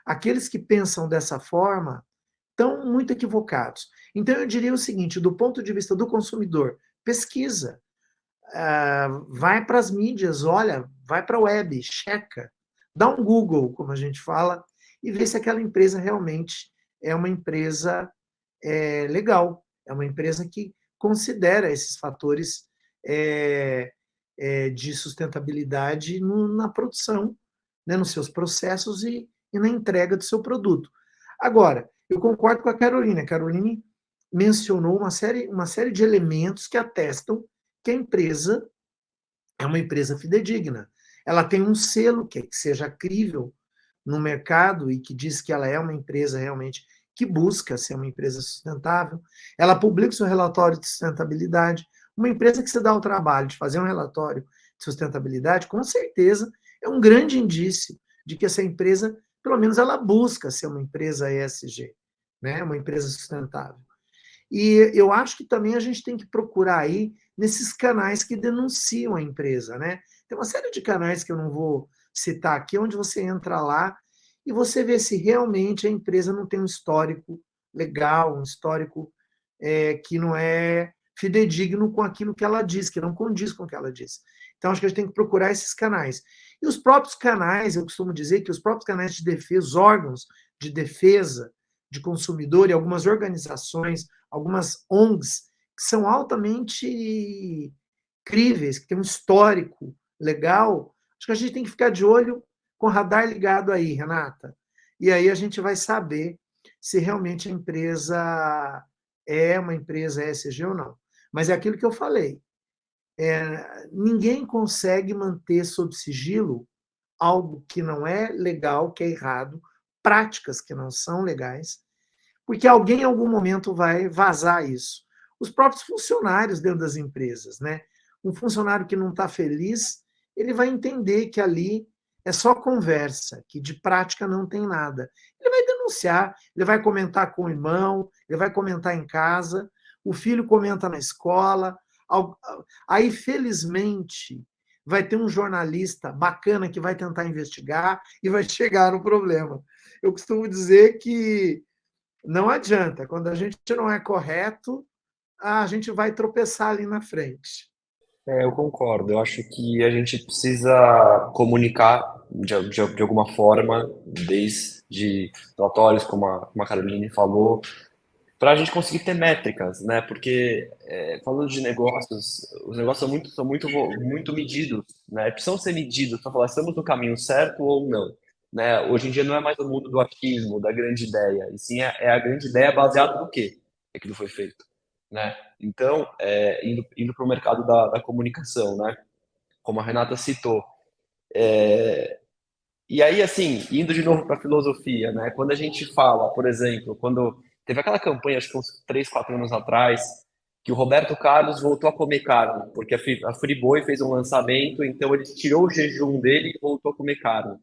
D: aqueles que pensam dessa forma estão muito equivocados. Então, eu diria o seguinte, do ponto de vista do consumidor, pesquisa, vai para as mídias, olha, vai para a web, checa, dá um Google, como a gente fala, e vê se aquela empresa realmente é uma empresa legal, é uma empresa que considera esses fatores de sustentabilidade na produção, né, nos seus processos e na entrega do seu produto. Agora, eu concordo com a Caroline. A Caroline mencionou uma série de elementos que atestam que a empresa é uma empresa fidedigna. Ela tem um selo que seja crível no mercado e que diz que ela é uma empresa realmente que busca ser uma empresa sustentável. Ela publica o seu relatório de sustentabilidade. Uma empresa que se dá o trabalho de fazer um relatório de sustentabilidade, com certeza, é um grande indício de que essa empresa, pelo menos, ela busca ser uma empresa ESG, né? Uma empresa sustentável. E eu acho que também a gente tem que procurar aí nesses canais que denunciam a empresa, né? Tem uma série de canais que eu não vou citar aqui, onde você entra lá e você vê se realmente a empresa não tem um histórico legal, um histórico que não é fidedigno com aquilo que ela diz, que não condiz com o que ela diz. Então, acho que a gente tem que procurar esses canais. E os próprios canais, eu costumo dizer que os próprios canais de defesa, os órgãos de defesa de consumidor e algumas organizações, algumas ONGs, que são altamente críveis, que têm um histórico legal, acho que a gente tem que ficar de olho com o radar ligado aí, Renata. E aí a gente vai saber se realmente a empresa é uma empresa ESG ou não. Mas é aquilo que eu falei. Ninguém consegue manter sob sigilo algo que não é legal, que é errado, práticas que não são legais, porque alguém em algum momento vai vazar isso. Os próprios funcionários dentro das empresas, né? Um funcionário que não está feliz, ele vai entender que ali é só conversa, que de prática não tem nada. Ele vai denunciar, ele vai comentar com o irmão, ele vai comentar em casa, o filho comenta na escola. Aí, felizmente, vai ter um jornalista bacana que vai tentar investigar e vai chegar no problema. Eu costumo dizer que não adianta, quando a gente não é correto, a gente vai tropeçar ali na frente.
E: Eu concordo. Eu acho que a gente precisa comunicar de alguma forma, desde relatórios, como a Caroline falou, para a gente conseguir ter métricas, né? Porque falando de negócios, os negócios muito medidos, né? Precisam ser medidos para falar se estamos no caminho certo ou não, né? Hoje em dia não é mais o mundo do achismo, da grande ideia, e sim é a grande ideia baseada no quê? Aquilo foi feito, né? Então, indo para o mercado da comunicação, né? Como a Renata citou. E aí, assim, indo de novo para a filosofia, né? Quando a gente fala, por exemplo, quando teve aquela campanha, acho que uns 3, 4 anos atrás, que o Roberto Carlos voltou a comer carne, porque a Friboi fez um lançamento, então ele tirou o jejum dele e voltou a comer carne.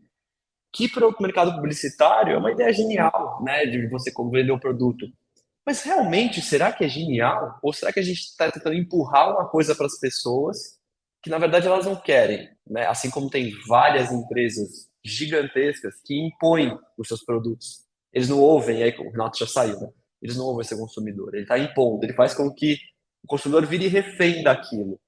E: Que para o mercado publicitário é uma ideia genial, né? De você como vender o produto. Mas realmente, será que é genial? Ou será que a gente está tentando empurrar uma coisa para as pessoas que, na verdade, elas não querem, né? Assim como tem várias empresas gigantescas que impõem os seus produtos. Eles não ouvem, aí o Renato já saiu, né? Eles não ouvem esse consumidor. Ele está impondo, ele faz com que o consumidor vire refém daquilo,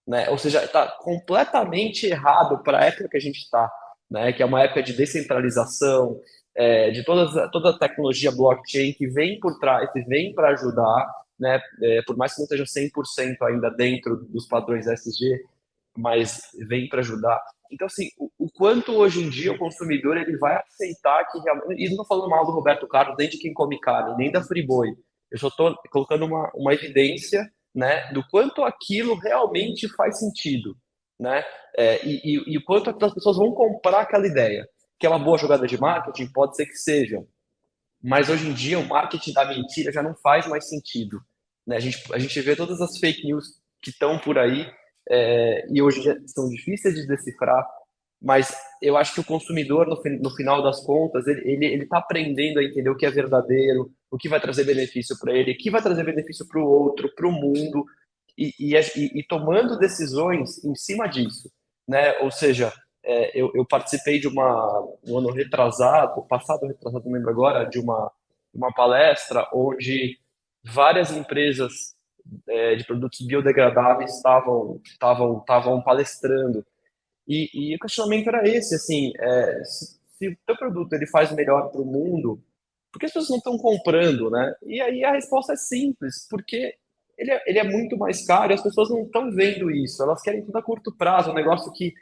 E: né? Ou seja, está completamente errado para a época que a gente está, né? Que é uma época de descentralização, de toda a tecnologia blockchain que vem por trás, que vem para ajudar, né? Por mais que não esteja 100% ainda dentro dos padrões SG, mas vem para ajudar. Então, assim, o quanto hoje em dia o consumidor ele vai aceitar que realmente. E não estou falando mal do Roberto Carlos, nem de quem come carne, nem da Friboi. Eu só estou colocando uma evidência, né, do quanto aquilo realmente faz sentido, né? E o quanto as pessoas vão comprar aquela ideia. Que é uma boa jogada de marketing, pode ser que seja. Mas hoje em dia o marketing da mentira já não faz mais sentido, né? A gente vê todas as fake news que estão por aí, e hoje em dia são difíceis de decifrar, mas eu acho que o consumidor, no final das contas, ele está aprendendo a entender o que é verdadeiro, o que vai trazer benefício para ele, o que vai trazer benefício para o outro, para o mundo, e tomando decisões em cima disso, né? Ou seja, eu participei de um ano retrasado, passado retrasado, não lembro agora, de uma palestra onde várias empresas de produtos biodegradáveis estavam palestrando. E o questionamento era esse, assim, se o teu produto ele faz melhor para o mundo, por que as pessoas não estão comprando, né? E aí a resposta é simples, porque ele é muito mais caro e as pessoas não estão vendo isso. Elas querem tudo a curto prazo, um negócio que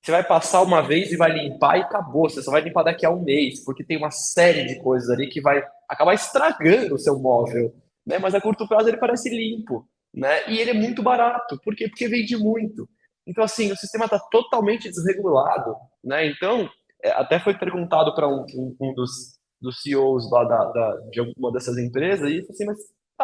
E: você vai passar uma vez e vai limpar e acabou. Você só vai limpar daqui a um mês, porque tem uma série de coisas ali que vai acabar estragando o seu móvel, né? Mas a curto prazo ele parece limpo, né? E ele é muito barato. Por quê? Porque vende muito. Então, assim, o sistema está totalmente desregulado, né? Então, até foi perguntado para um dos CEOs lá de alguma dessas empresas, e ele falou assim,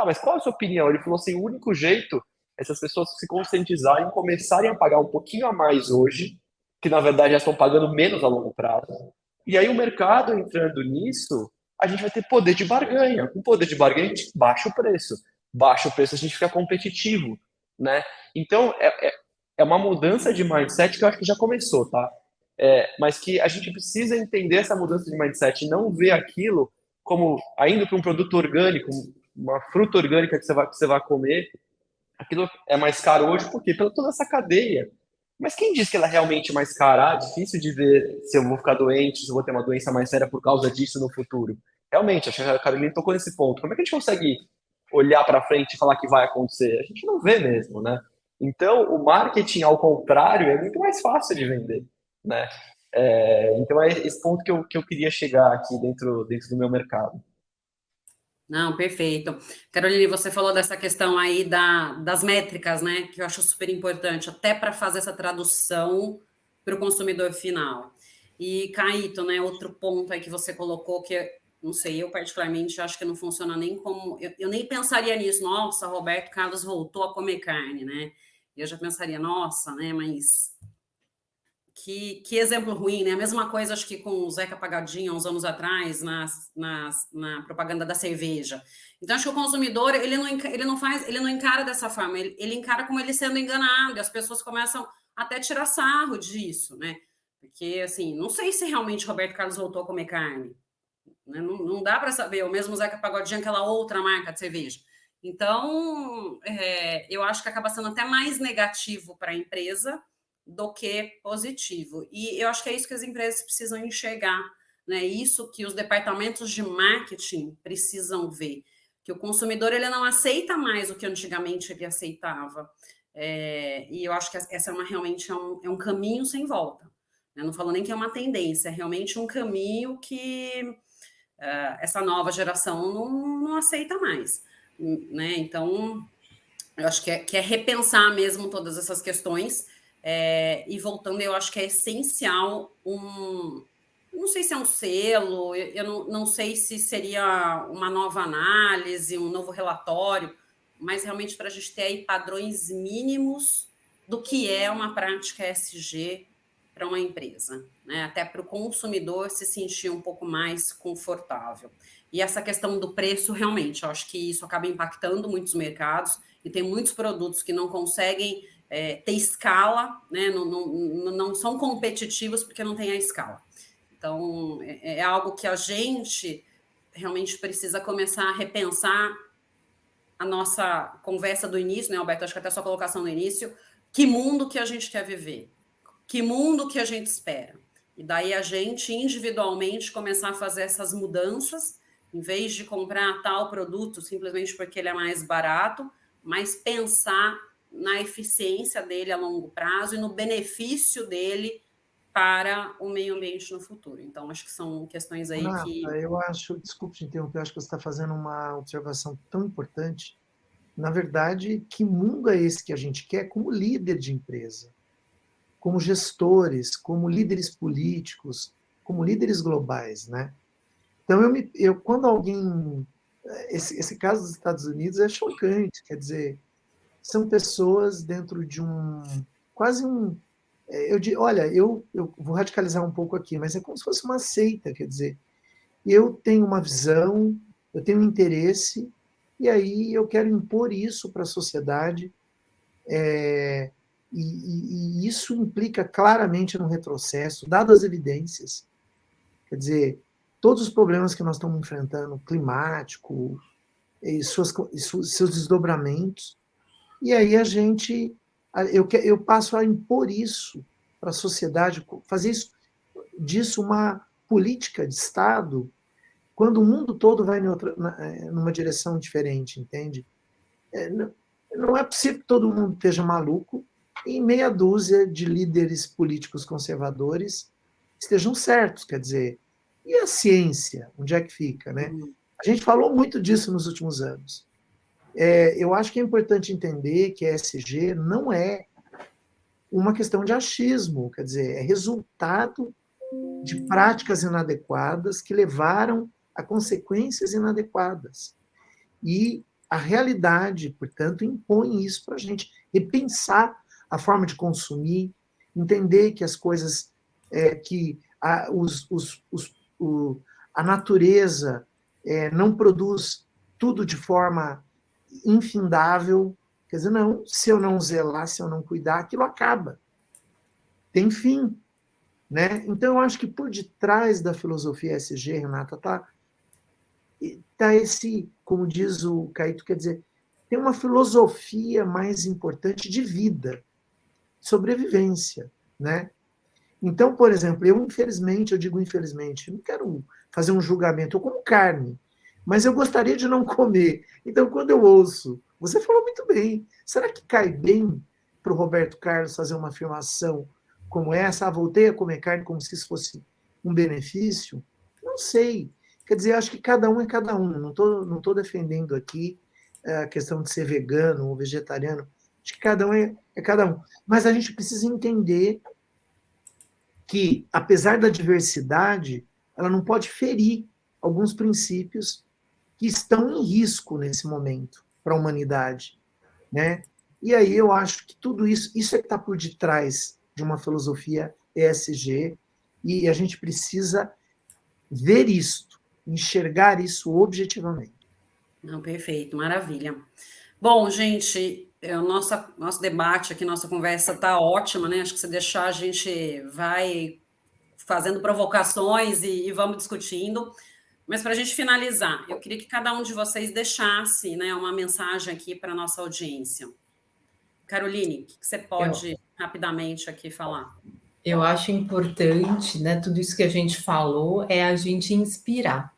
E: mas qual é a sua opinião? Ele falou assim, o único jeito é essas pessoas se conscientizarem, começarem a pagar um pouquinho a mais hoje, que na verdade já estão pagando menos a longo prazo. E aí o mercado entrando nisso, a gente vai ter poder de barganha. Com poder de barganha, a gente baixa o preço. Baixa o preço, a gente fica competitivo, né? Então, é uma mudança de mindset que eu acho que já começou, tá? Mas que a gente precisa entender essa mudança de mindset e não ver aquilo como, ainda para um produto orgânico, uma fruta orgânica que você vai comer, aquilo é mais caro hoje, por quê? Pela toda essa cadeia. Mas quem diz que ela é realmente mais cara? Ah, difícil de ver se eu vou ficar doente, se eu vou ter uma doença mais séria por causa disso no futuro. Realmente, acho que a Carolina tocou nesse ponto. Como é que a gente consegue olhar para frente e falar que vai acontecer? A gente não vê mesmo, né? Então, o marketing, ao contrário, é muito mais fácil de vender, né? Então, é esse ponto que eu queria chegar aqui dentro do meu mercado.
A: Não, perfeito. Caroline, você falou dessa questão aí das métricas, né? Que eu acho super importante, até para fazer essa tradução para o consumidor final. E, Caíto, né? Outro ponto aí que você colocou, que não sei, eu particularmente acho que não funciona nem como. Eu nem pensaria nisso, nossa, Roberto Carlos voltou a comer carne, né? Eu já pensaria, nossa, né? Mas que exemplo ruim, né? A mesma coisa, acho que com o Zeca Pagodinho, uns anos atrás, na propaganda da cerveja. Então, acho que o consumidor, ele não encara dessa forma, ele encara como ele sendo enganado, e as pessoas começam até a tirar sarro disso, né? Porque, assim, não sei se realmente Roberto Carlos voltou a comer carne, né? Não dá para saber, o mesmo Zeca Pagodinho, aquela outra marca de cerveja. Então, eu acho que acaba sendo até mais negativo para a empresa do que positivo. E eu acho que é isso que as empresas precisam enxergar, né? Isso que os departamentos de marketing precisam ver, que o consumidor ele não aceita mais o que antigamente ele aceitava. E eu acho que essa realmente é um caminho sem volta. Eu não falo nem que é uma tendência, é realmente um caminho que essa nova geração não aceita mais, né? Então, eu acho que é repensar mesmo todas essas questões. E voltando, eu acho que é essencial não sei se é um selo, eu não sei se seria uma nova análise, um novo relatório, mas realmente para a gente ter aí padrões mínimos do que é uma prática ESG para uma empresa, né? Até para o consumidor se sentir um pouco mais confortável. E essa questão do preço, realmente, eu acho que isso acaba impactando muitos mercados, e tem muitos produtos que não conseguem ter escala, né? Não são competitivos porque não tem a escala. Então, é algo que a gente realmente precisa começar a repensar a nossa conversa do início, né, Alberto? Acho que até a sua colocação no início, que mundo que a gente quer viver? Que mundo que a gente espera? E daí a gente, individualmente, começar a fazer essas mudanças, em vez de comprar tal produto simplesmente porque ele é mais barato, mas pensar na eficiência dele a longo prazo e no benefício dele para o meio ambiente no futuro. Então, acho que são questões aí
D: Renata,
A: que...
D: eu acho, desculpe te interromper, eu acho que você está fazendo uma observação tão importante. Na verdade, que mundo é esse que a gente quer como líder de empresa? Como gestores, como líderes políticos, como líderes globais, né? Então, quando alguém... Esse caso dos Estados Unidos é chocante, quer dizer, são pessoas dentro de quase um... Olha, eu vou radicalizar um pouco aqui, mas é como se fosse uma seita, quer dizer, eu tenho uma visão, eu tenho um interesse, e aí eu quero impor isso para a sociedade, e isso implica claramente no retrocesso, dadas as evidências. Quer dizer, todos os problemas que nós estamos enfrentando, climático, e seus desdobramentos, e aí eu passo a impor isso para a sociedade, fazer disso uma política de Estado quando o mundo todo vai numa direção diferente, entende? Não é possível que todo mundo esteja maluco e meia dúzia de líderes políticos conservadores estejam certos, quer dizer, e a ciência, onde é que fica, né? A gente falou muito disso nos últimos anos. Eu acho que é importante entender que a ESG não é uma questão de achismo, quer dizer, é resultado de práticas inadequadas que levaram a consequências inadequadas. E a realidade, portanto, impõe isso para a gente repensar a forma de consumir, entender que as coisas, que a natureza não produz tudo de forma infindável. Quer dizer, não, se eu não zelar, se eu não cuidar, aquilo acaba. Tem fim. Né? Então, eu acho que por detrás da filosofia ESG, Renata, tá esse, como diz o Caíto, quer dizer, tem uma filosofia mais importante de vida, sobrevivência, né? Então, por exemplo, eu digo infelizmente, não quero fazer um julgamento, eu como carne, mas eu gostaria de não comer. Então, quando eu ouço, você falou muito bem, será que cai bem para o Roberto Carlos fazer uma afirmação como essa? Voltei a comer carne como se isso fosse um benefício? Não sei. Quer dizer, acho que cada um é cada um. Não tô defendendo aqui a questão de ser vegano ou vegetariano. Acho que cada um é cada um. Mas a gente precisa entender que, apesar da diversidade, ela não pode ferir alguns princípios que estão em risco nesse momento para a humanidade, né? E aí eu acho que tudo isso é que está por detrás de uma filosofia ESG, e a gente precisa ver isso, enxergar isso objetivamente.
A: Não, perfeito, maravilha. Bom, gente, o nosso debate aqui, nossa conversa está ótima, né? Acho que se deixar, a gente vai fazendo provocações e vamos discutindo. Mas para a gente finalizar, eu queria que cada um de vocês deixasse, né, uma mensagem aqui para a nossa audiência. Caroline, o que você pode rapidamente aqui falar?
B: Eu acho importante, né, tudo isso que a gente falou, é a gente inspirar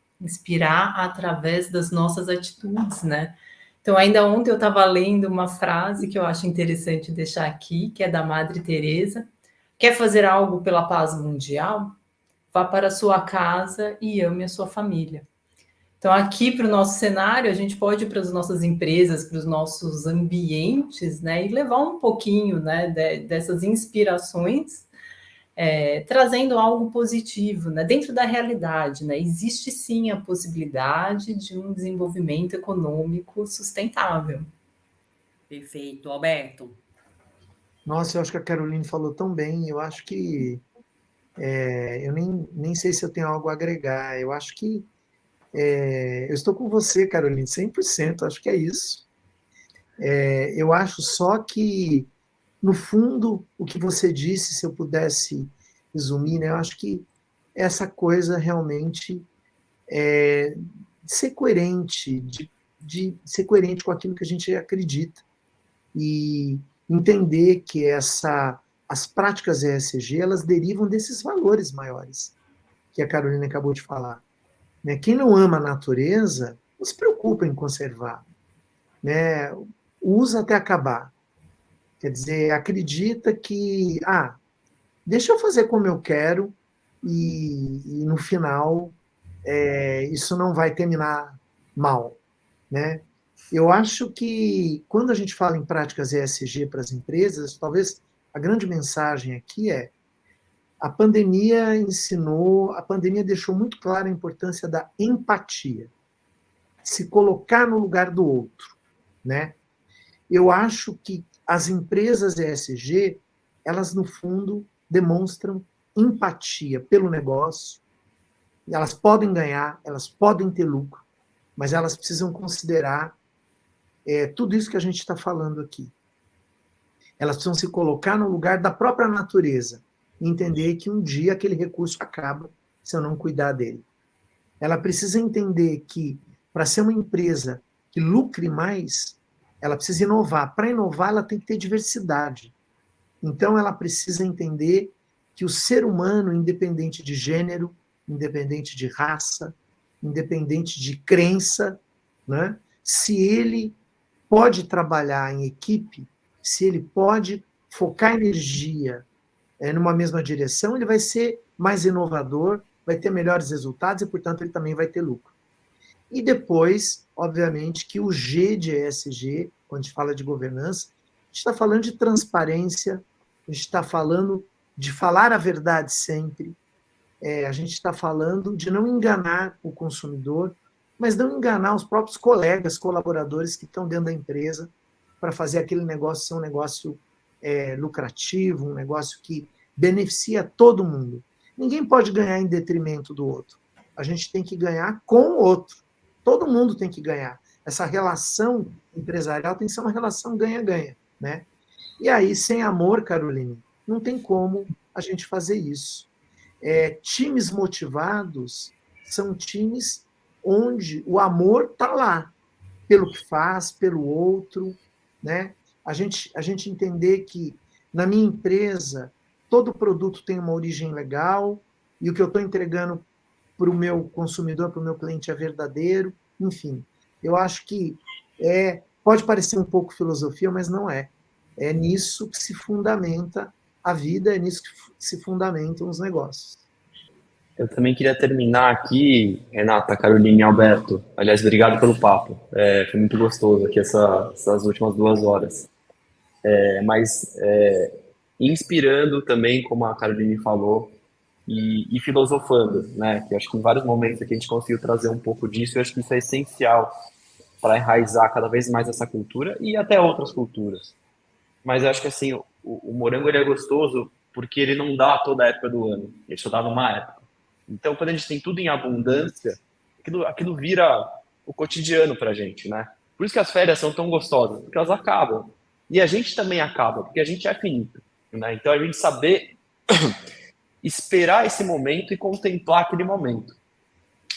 B: através das nossas atitudes, né? Então, ainda ontem eu estava lendo uma frase que eu acho interessante deixar aqui, que é da Madre Teresa. Quer fazer algo pela paz mundial? Vá para a sua casa e ame a sua família. Então, aqui para o nosso cenário, a gente pode ir para as nossas empresas, para os nossos ambientes, né, e levar um pouquinho, né, dessas inspirações, trazendo algo positivo, né, dentro da realidade, né? Existe sim a possibilidade de um desenvolvimento econômico sustentável.
A: Perfeito. Alberto?
D: Nossa, eu acho que a Caroline falou tão bem, eu acho que eu nem sei se eu tenho algo a agregar, eu acho que eu estou com você, Caroline, 100%, acho que é isso. Eu acho só que, no fundo, o que você disse, se eu pudesse resumir, né, eu acho que essa coisa realmente de ser coerente, de ser coerente com aquilo que a gente acredita e entender que as práticas ESG, elas derivam desses valores maiores que a Carolina acabou de falar. Né? Quem não ama a natureza não se preocupa em conservar, né? Usa até acabar. Quer dizer, acredita que, deixa eu fazer como eu quero e no final isso não vai terminar mal, né? Eu acho que quando a gente fala em práticas ESG para as empresas, talvez a grande mensagem aqui é: a pandemia deixou muito clara a importância da empatia, se colocar no lugar do outro, né? Eu acho que as empresas ESG, elas no fundo demonstram empatia pelo negócio. Elas podem ganhar, elas podem ter lucro, mas elas precisam considerar tudo isso que a gente está falando aqui. Elas precisam se colocar no lugar da própria natureza e entender que um dia aquele recurso acaba se eu não cuidar dele. Ela precisa entender que, para ser uma empresa que lucre mais, ela precisa inovar. Para inovar, ela tem que ter diversidade. Então, ela precisa entender que o ser humano, independente de gênero, independente de raça, independente de crença, né? Se ele pode trabalhar em equipe, se ele pode focar energia numa mesma direção, ele vai ser mais inovador, vai ter melhores resultados e, portanto, ele também vai ter lucro. E depois, obviamente, que o G de ESG, quando a gente fala de governança, a gente está falando de transparência, a gente está falando de falar a verdade sempre, a gente está falando de não enganar o consumidor, mas não enganar os próprios colegas, colaboradores que estão dentro da empresa para fazer aquele negócio ser um negócio lucrativo, um negócio que beneficia todo mundo. Ninguém pode ganhar em detrimento do outro. A gente tem que ganhar com o outro. Todo mundo tem que ganhar. Essa relação empresarial tem que ser uma relação ganha-ganha, né? E aí, sem amor, Caroline, não tem como a gente fazer isso. Times motivados são times onde o amor está lá, pelo que faz, pelo outro, né? A gente entender que na minha empresa todo produto tem uma origem legal e o que eu estou entregando para o meu consumidor, para o meu cliente é verdadeiro, enfim. Eu acho que pode parecer um pouco filosofia, mas não é. É nisso que se fundamenta a vida, é nisso que se fundamentam os negócios.
E: Eu também queria terminar aqui, Renata, Caroline e Alberto. Aliás, obrigado pelo papo. Foi muito gostoso aqui essas últimas 2 horas. Mas inspirando também, como a Caroline falou, e filosofando, né? Que acho que em vários momentos aqui a gente conseguiu trazer um pouco disso. E eu acho que isso é essencial para enraizar cada vez mais essa cultura e até outras culturas. Mas eu acho que assim, o morango ele é gostoso porque ele não dá toda a época do ano, ele só dá numa época. Então, quando a gente tem tudo em abundância, aquilo vira o cotidiano pra gente, né? Por isso que as férias são tão gostosas, porque elas acabam. E a gente também acaba, porque a gente é finito, né? Então, a gente saber esperar esse momento e contemplar aquele momento.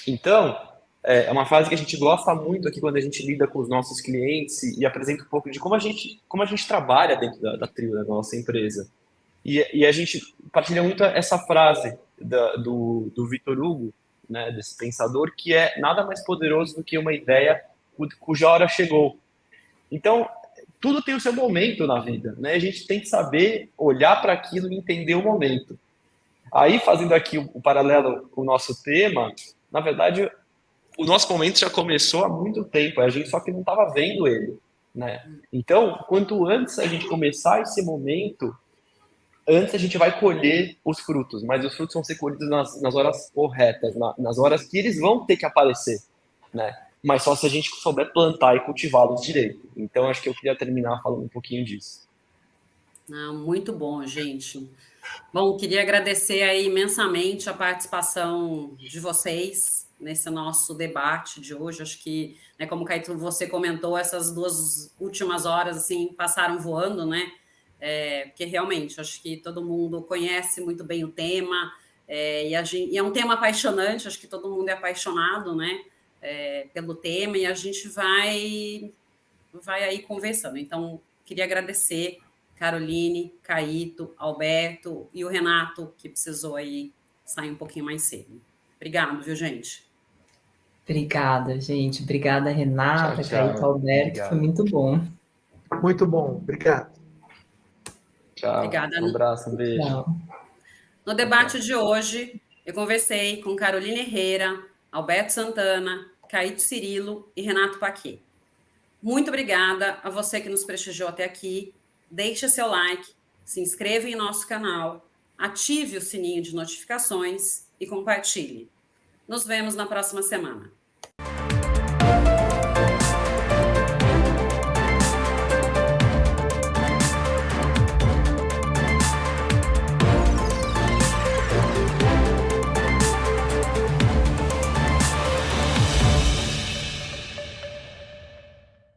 E: Então, é uma fase que a gente gosta muito aqui quando a gente lida com os nossos clientes e apresenta um pouco de como a gente trabalha dentro da trio da nossa empresa. E a gente partilha muito essa frase do Victor Hugo, né, desse pensador, que é nada mais poderoso do que uma ideia cuja hora chegou. Então, tudo tem o seu momento na vida, né? A gente tem que saber olhar para aquilo e entender o momento. Aí, fazendo aqui o paralelo com o nosso tema, na verdade, o nosso momento já começou há muito tempo, a gente só que não estava vendo ele, né? Então, quanto antes a gente começar esse momento, antes a gente vai colher os frutos, mas os frutos vão ser colhidos nas horas corretas, nas horas que eles vão ter que aparecer, né? Mas só se a gente souber plantar e cultivá-los direito. Então, acho que eu queria terminar falando um pouquinho disso.
A: Muito bom, gente. Bom, queria agradecer aí imensamente a participação de vocês nesse nosso debate de hoje. Acho que, né, como Caetano, você comentou, essas 2 últimas horas assim passaram voando, né? Porque realmente acho que todo mundo conhece muito bem o tema, e é um tema apaixonante, acho que todo mundo é apaixonado, né, pelo tema, e a gente vai aí conversando. Então, queria agradecer Caroline, Caíto, Alberto e o Renato, que precisou aí sair um pouquinho mais cedo. Obrigado, viu, gente?
B: Obrigada, gente. Obrigada, Renata,
E: Tchau,
B: Caíto, Alberto.
E: Obrigado.
B: Foi muito bom.
D: Muito bom, obrigado.
E: Tchau.
A: Obrigada.
E: Um abraço, um beijo.
B: Tchau.
A: No debate de hoje, eu conversei com Caroline Herrera, Alberto Santana, Caíto Cirilo e Renato Paquet. Muito obrigada a você que nos prestigiou até aqui. Deixe seu like, se inscreva em nosso canal, ative o sininho de notificações e compartilhe. Nos vemos na próxima semana.